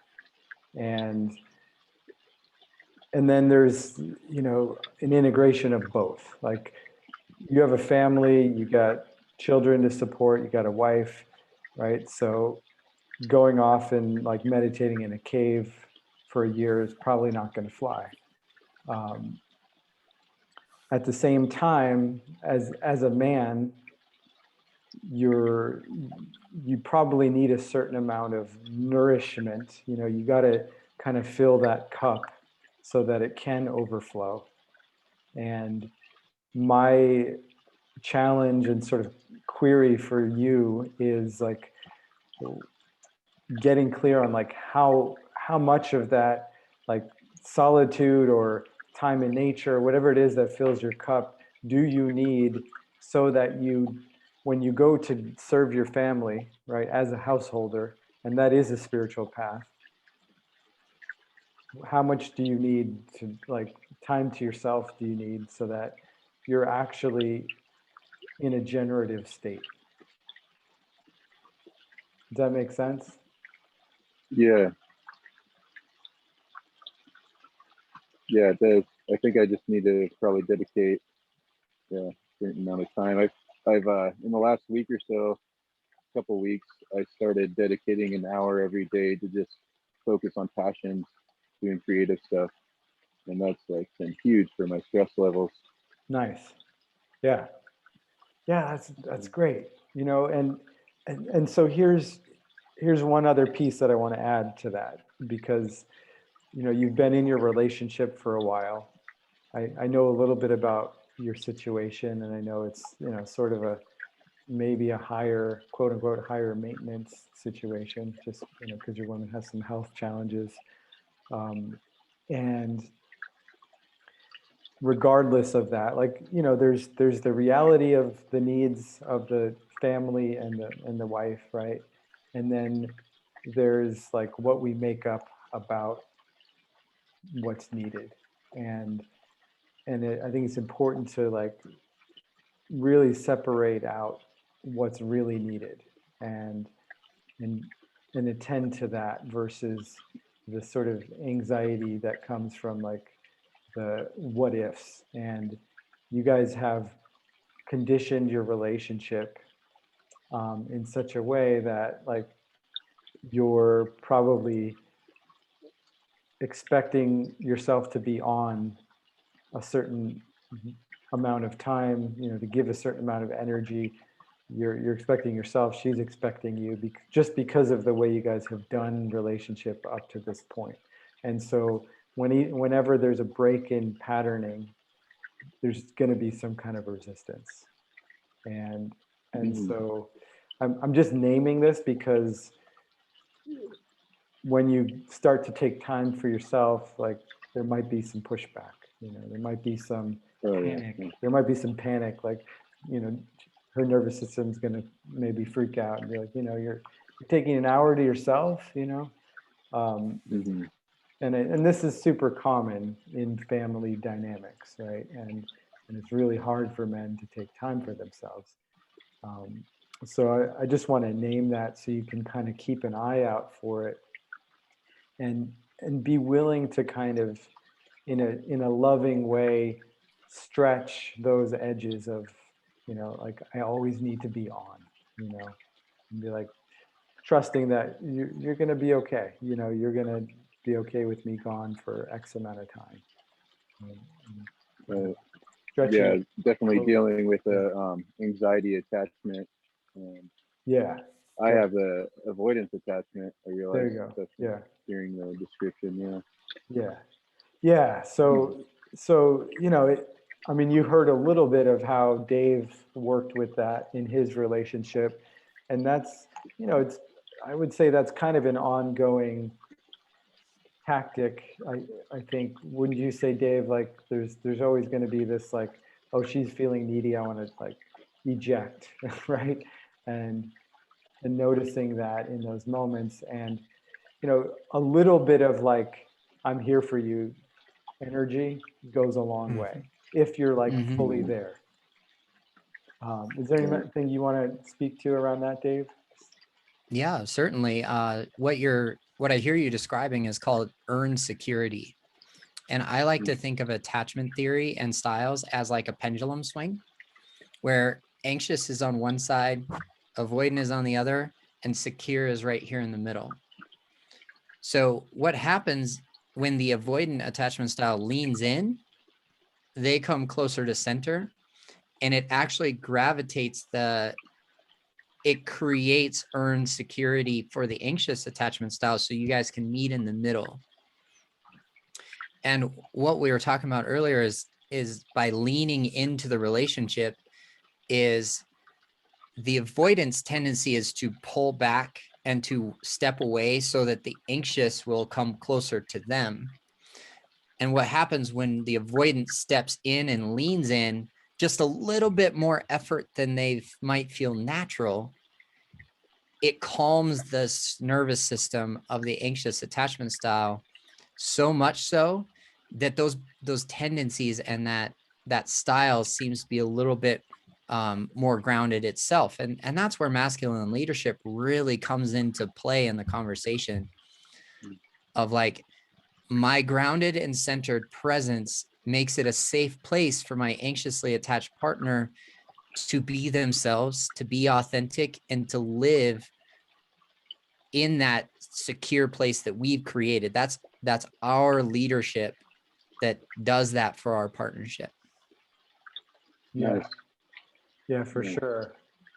And then there's, an integration of both. Like, you have a family, you got children to support, you got a wife, right? So going off and like meditating in a cave for a year is probably not going to fly. Um, at the same time, as a man, you probably need a certain amount of nourishment. You got to kind of fill that cup so that it can overflow. And my challenge and sort of query for you is like getting clear on like how much of that, like, solitude or time in nature, whatever it is that fills your cup, do you need, so that you, when you go to serve your family, right, as a householder, and that is a spiritual path, how much do you need to, like, time to yourself do you need so that you're actually in a generative state? Does that make sense? yeah, yeah. It does. I think I just need to probably dedicate a certain amount of time. I've in the last week or so, couple weeks, I started dedicating an hour every day to just focus on passions, doing creative stuff, and that's like been huge for my stress levels. Nice. Yeah. Yeah, that's great. And so here's one other piece that I want to add to that, because you've been in your relationship for a while. I know a little bit about your situation, and I know it's, sort of a, maybe a higher, quote unquote, higher maintenance situation, just, because your woman has some health challenges. And regardless of that, like, there's the reality of the needs of the family and the wife, right? And then there's like what we make up about what's needed. And I think it's important to like really separate out what's really needed, and and attend to that versus the sort of anxiety that comes from like the what ifs. And you guys have conditioned your relationship in such a way that like you're probably expecting yourself to be on a certain amount of time, you know, to give a certain amount of energy. You're expecting yourself, she's expecting you, just because of the way you guys have done relationship up to this point. And so whenever there's a break in patterning, there's going to be some kind of resistance. And so I'm just naming this because when you start to take time for yourself, like there might be some pushback, you know, there might be some panic. There might be some panic, like, you know, her nervous system's going to maybe freak out and be like, you know, you're taking an hour to yourself, you know. And this is super common in family dynamics, right? And it's really hard for men to take time for themselves. So I just want to name that so you can kind of keep an eye out for it, and be willing to kind of in a loving way stretch those edges of, you know, like I always need to be on, you know, and be like trusting that you're going to be okay, you know, you're going to be okay with me gone for X amount of time. Yeah, definitely dealing with anxiety attachment. Yeah, I have the avoidance attachment. I realize. there you go. Yeah, hearing the description. Yeah. So you know, I mean, you heard a little bit of how Dave worked with that in his relationship, and that's, you know, I would say that's kind of an ongoing tactic. I think, wouldn't you say, Dave? Like, there's always going to be this like, oh, she's feeling needy, I want to like eject, right? And noticing that in those moments, and you know, a little bit of like, I'm here for you energy goes a long way if you're like fully there. Is there anything you want to speak to around that, Dave? Yeah, certainly. What I hear you describing is called earned security. And I like to think of attachment theory and styles as like a pendulum swing, where anxious is on one side, avoidant is on the other, and secure is right here in the middle. So what happens when the avoidant attachment style leans in, they come closer to center, and it actually gravitates it creates earned security for the anxious attachment style, so you guys can meet in the middle. And what we were talking about earlier is by leaning into the relationship, is the avoidance tendency is to pull back and to step away so that the anxious will come closer to them. And what happens when the avoidant steps in and leans in just a little bit more effort than they might feel natural, it calms the nervous system of the anxious attachment style so much so that those tendencies and that style seems to be a little bit more grounded itself. And that's where masculine leadership really comes into play in the conversation of like, my grounded and centered presence makes it a safe place for my anxiously attached partner to be themselves, to be authentic, and to live in that secure place that we've created. That's our leadership that does that for our partnership. Yeah. Nice. Yeah, for sure.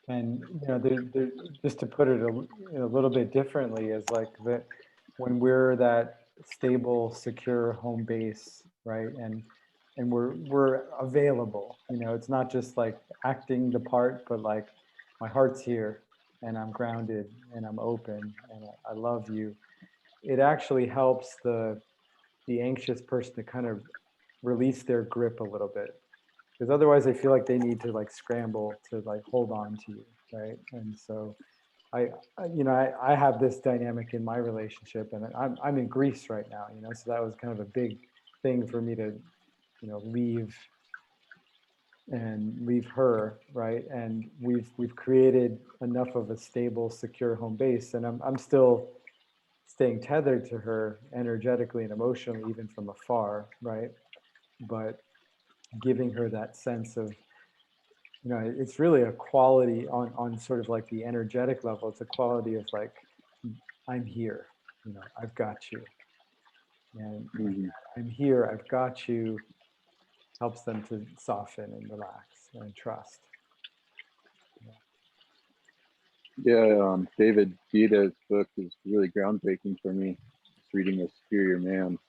And you know, just to put it a little bit differently, is like that when we're that stable, secure home base, right? And we're available. You know, it's not just like acting the part, but like my heart's here, and I'm grounded, and I'm open, and I love you. It actually helps the anxious person to kind of release their grip a little bit, because otherwise they feel like they need to like scramble to like hold on to you, right? And so you know, I have this dynamic in my relationship, and I'm in Greece right now, you know, so that was kind of a big thing for me to, you know, leave her, right? And we've created enough of a stable, secure home base, and I'm still staying tethered to her energetically and emotionally, even from afar, right? But giving her that sense of, it's really a quality on sort of like the energetic level. It's a quality of like, I'm here, I've got you. And Mhm. I'm here, I've got you, helps them to soften and relax and trust. Yeah, David Gita's book is really groundbreaking for me. Just reading A Superior Man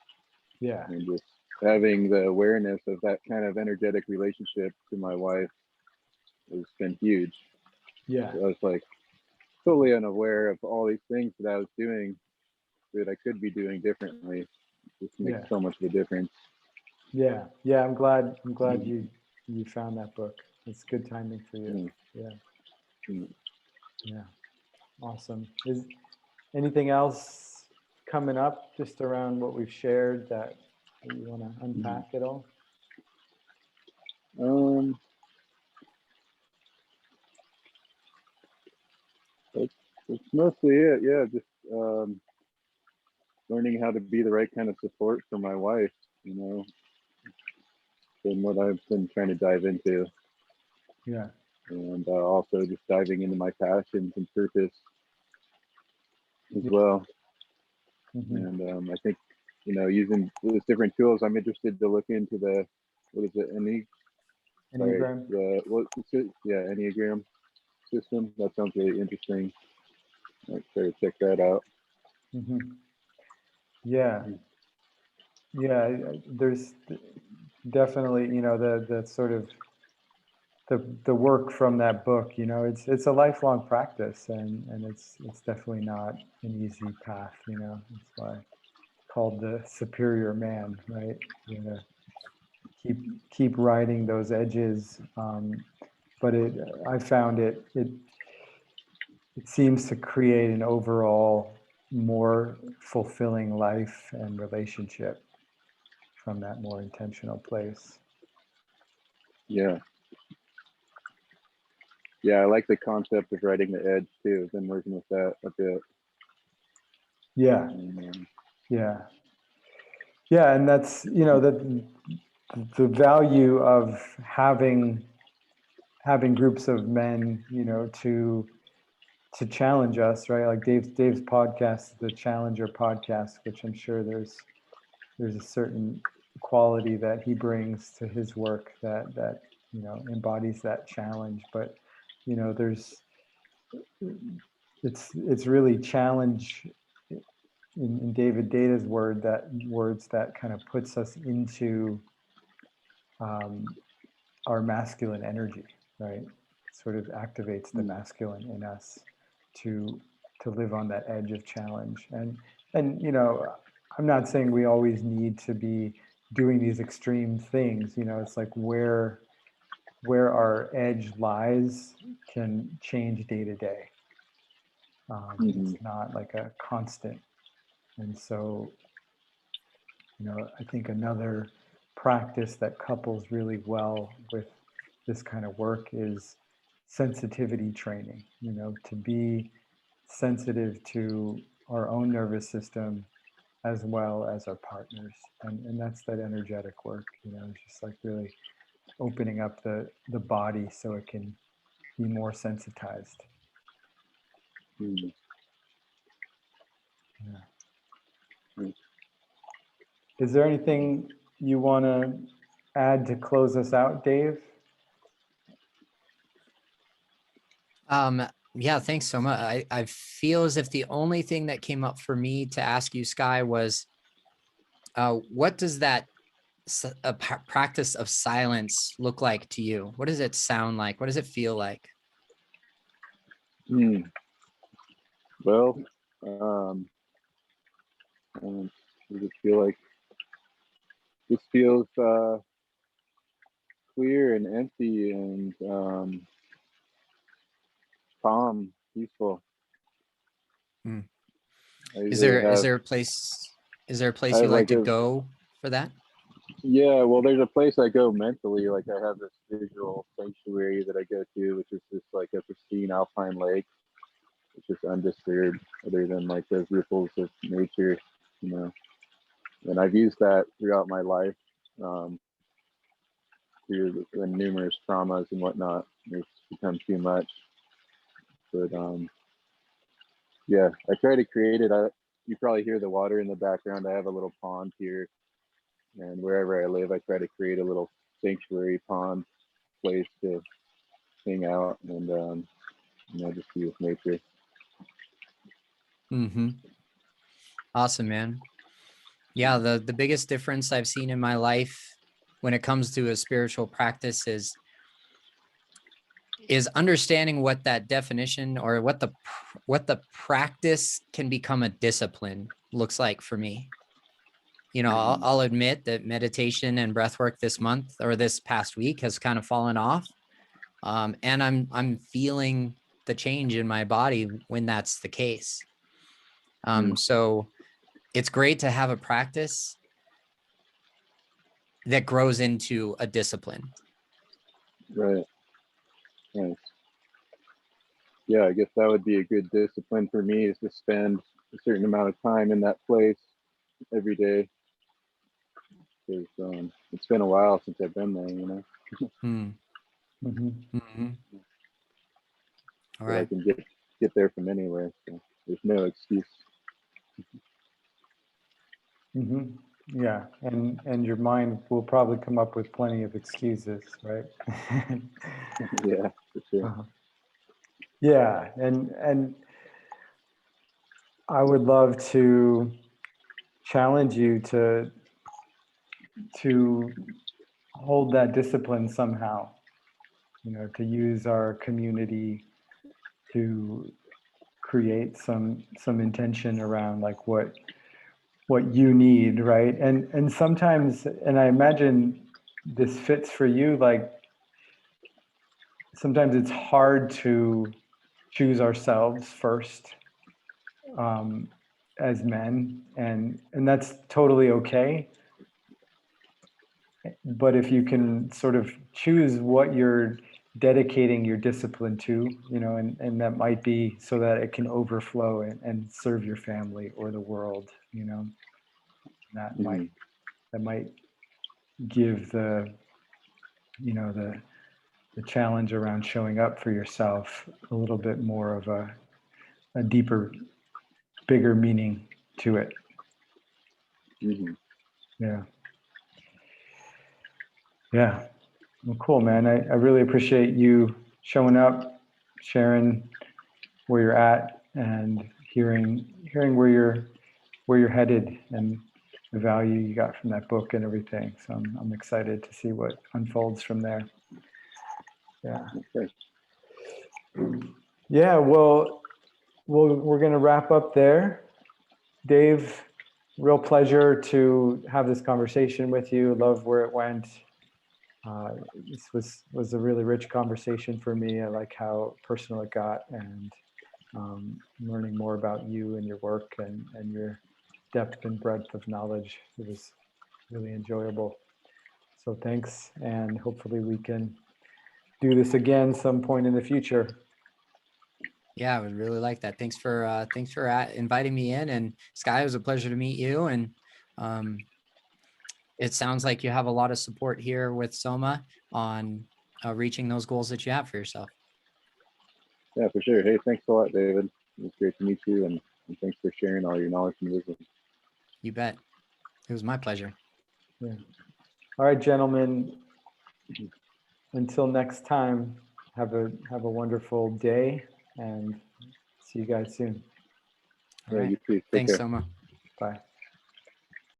Yeah. and just having the awareness of that kind of energetic relationship to my wife has been huge. Yeah. I was like totally unaware of all these things that I was doing that I could be doing differently. It just makes Yeah. so much of a difference. Yeah. Yeah. I'm glad you found that book. It's good timing for you. Mm. Yeah. Mm. Yeah. Awesome. Is anything else coming up just around what we've shared that you want to unpack at all? Um, that's mostly it. Yeah, just learning how to be the right kind of support for my wife. Been what I've been trying to dive into, Yeah. and also just diving into my passions and purpose as Yeah. well. Mm-hmm. And I think using those different tools, I'm interested to look into the what is it, Enneagram. Enneagram system. That sounds really interesting. I'll try to check that out. Mm-hmm. Yeah. Yeah. There's definitely, the sort of the work from that book, it's a lifelong practice, and it's definitely not an easy path, That's why called the superior man, right? You know, keep riding those edges. But I found it seems to create an overall more fulfilling life and relationship from that more intentional place. Yeah, yeah, I like the concept of riding the edge too. I've been working with that a bit. Yeah, And, yeah, yeah, and that's the value of having groups of men, to challenge us, right? Like Dave's podcast, the Challenger podcast, which I'm sure there's a certain quality that he brings to his work that embodies that challenge. But there's it's really challenge in David Data's words that kind of puts us into our masculine energy, right? Sort of activates the masculine in us to live on that edge of challenge. And I'm not saying we always need to be doing these extreme things. It's like where our edge lies can change day to day. mhm. It's not like a constant. And so, I think another practice that couples really well with this kind of work is sensitivity training, to be sensitive to our own nervous system as well as our partners. And that's that energetic work, just like really opening up the body so it can be more sensitized. Mhm. Yeah. Mhm. Is there anything you want to add to close us out, Dave? Yeah, thanks so much. I feel as if the only thing that came up for me to ask you, Sky, was what does that practice of silence look like to you? What does it sound like? What does it feel like? Mm. Well, um, I just feel like this feels clear and empty and calm, peaceful. Hmm. I Is usually there is have there a place is there a I place you have like like to a go for that? yeah. Well, there's a place I go mentally. Like I have this visual sanctuary that I go to, which is just like a pristine alpine lake, it's just undisturbed, other than like those ripples of nature, you know. And I've used that throughout my life, through the numerous traumas and whatnot. It's become too much. But yeah, I try to create it. You probably hear the water in the background. I have a little pond here, and wherever I live, I try to create a little sanctuary pond place to hang out and just be with nature. Awesome, man. Yeah, the biggest difference I've seen in my life when it comes to a spiritual practice is understanding what that definition, or what the practice can become a discipline looks like for me. You know, I'll admit that meditation and breath work this month, or this past week, has kind of fallen off. And I'm feeling the change in my body when that's the case. So it's great to have a practice that grows into a discipline. Right. Nice. Yeah, I guess that would be a good discipline for me, is to spend a certain amount of time in that place every day. Because it's been a while since I've been there, you know. All But right. I can get there from anywhere, so there's no excuse. Yeah, and your mind will probably come up with plenty of excuses, right? Yeah, for sure. Yeah, and I would love to challenge you to hold that discipline somehow, you know, to use our community to create some intention around like what you need, right? And sometimes, and I imagine this fits for you, like sometimes it's hard to choose ourselves first, as men, and that's totally okay. But if you can sort of choose what you're dedicating your discipline to, you know, and that might be so that it can overflow and serve your family or the world, you know, that might give the, you know, the challenge around showing up for yourself a little bit more of a deeper, bigger meaning to it. Yeah. Yeah. Well, cool, man. I really appreciate you showing up, sharing where you're at, and hearing where you're headed, and the value you got from that book and everything. So I'm excited to see what unfolds from there. Yeah. Okay. Yeah. Well, we're going to wrap up there. Dave, real pleasure to have this conversation with you. Love where it went. This was a really rich conversation for me. I like how personal it got, and learning more about you and your work and your depth and breadth of knowledge. It was really enjoyable. So thanks, and hopefully we can do this again some point in the future. Yeah, I would really like that. Thanks for inviting me in. And Sky, it was a pleasure to meet you. And it sounds like you have a lot of support here with Soma on reaching those goals that you have for yourself. Yeah, for sure. Hey, thanks a lot, David. It was great to meet you, and thanks for sharing all your knowledge and wisdom. You bet. It was my pleasure. Yeah. All right, gentlemen. Until next time, have a wonderful day, and see you guys soon. All right. You too. Take Thanks, care. Soma. Bye.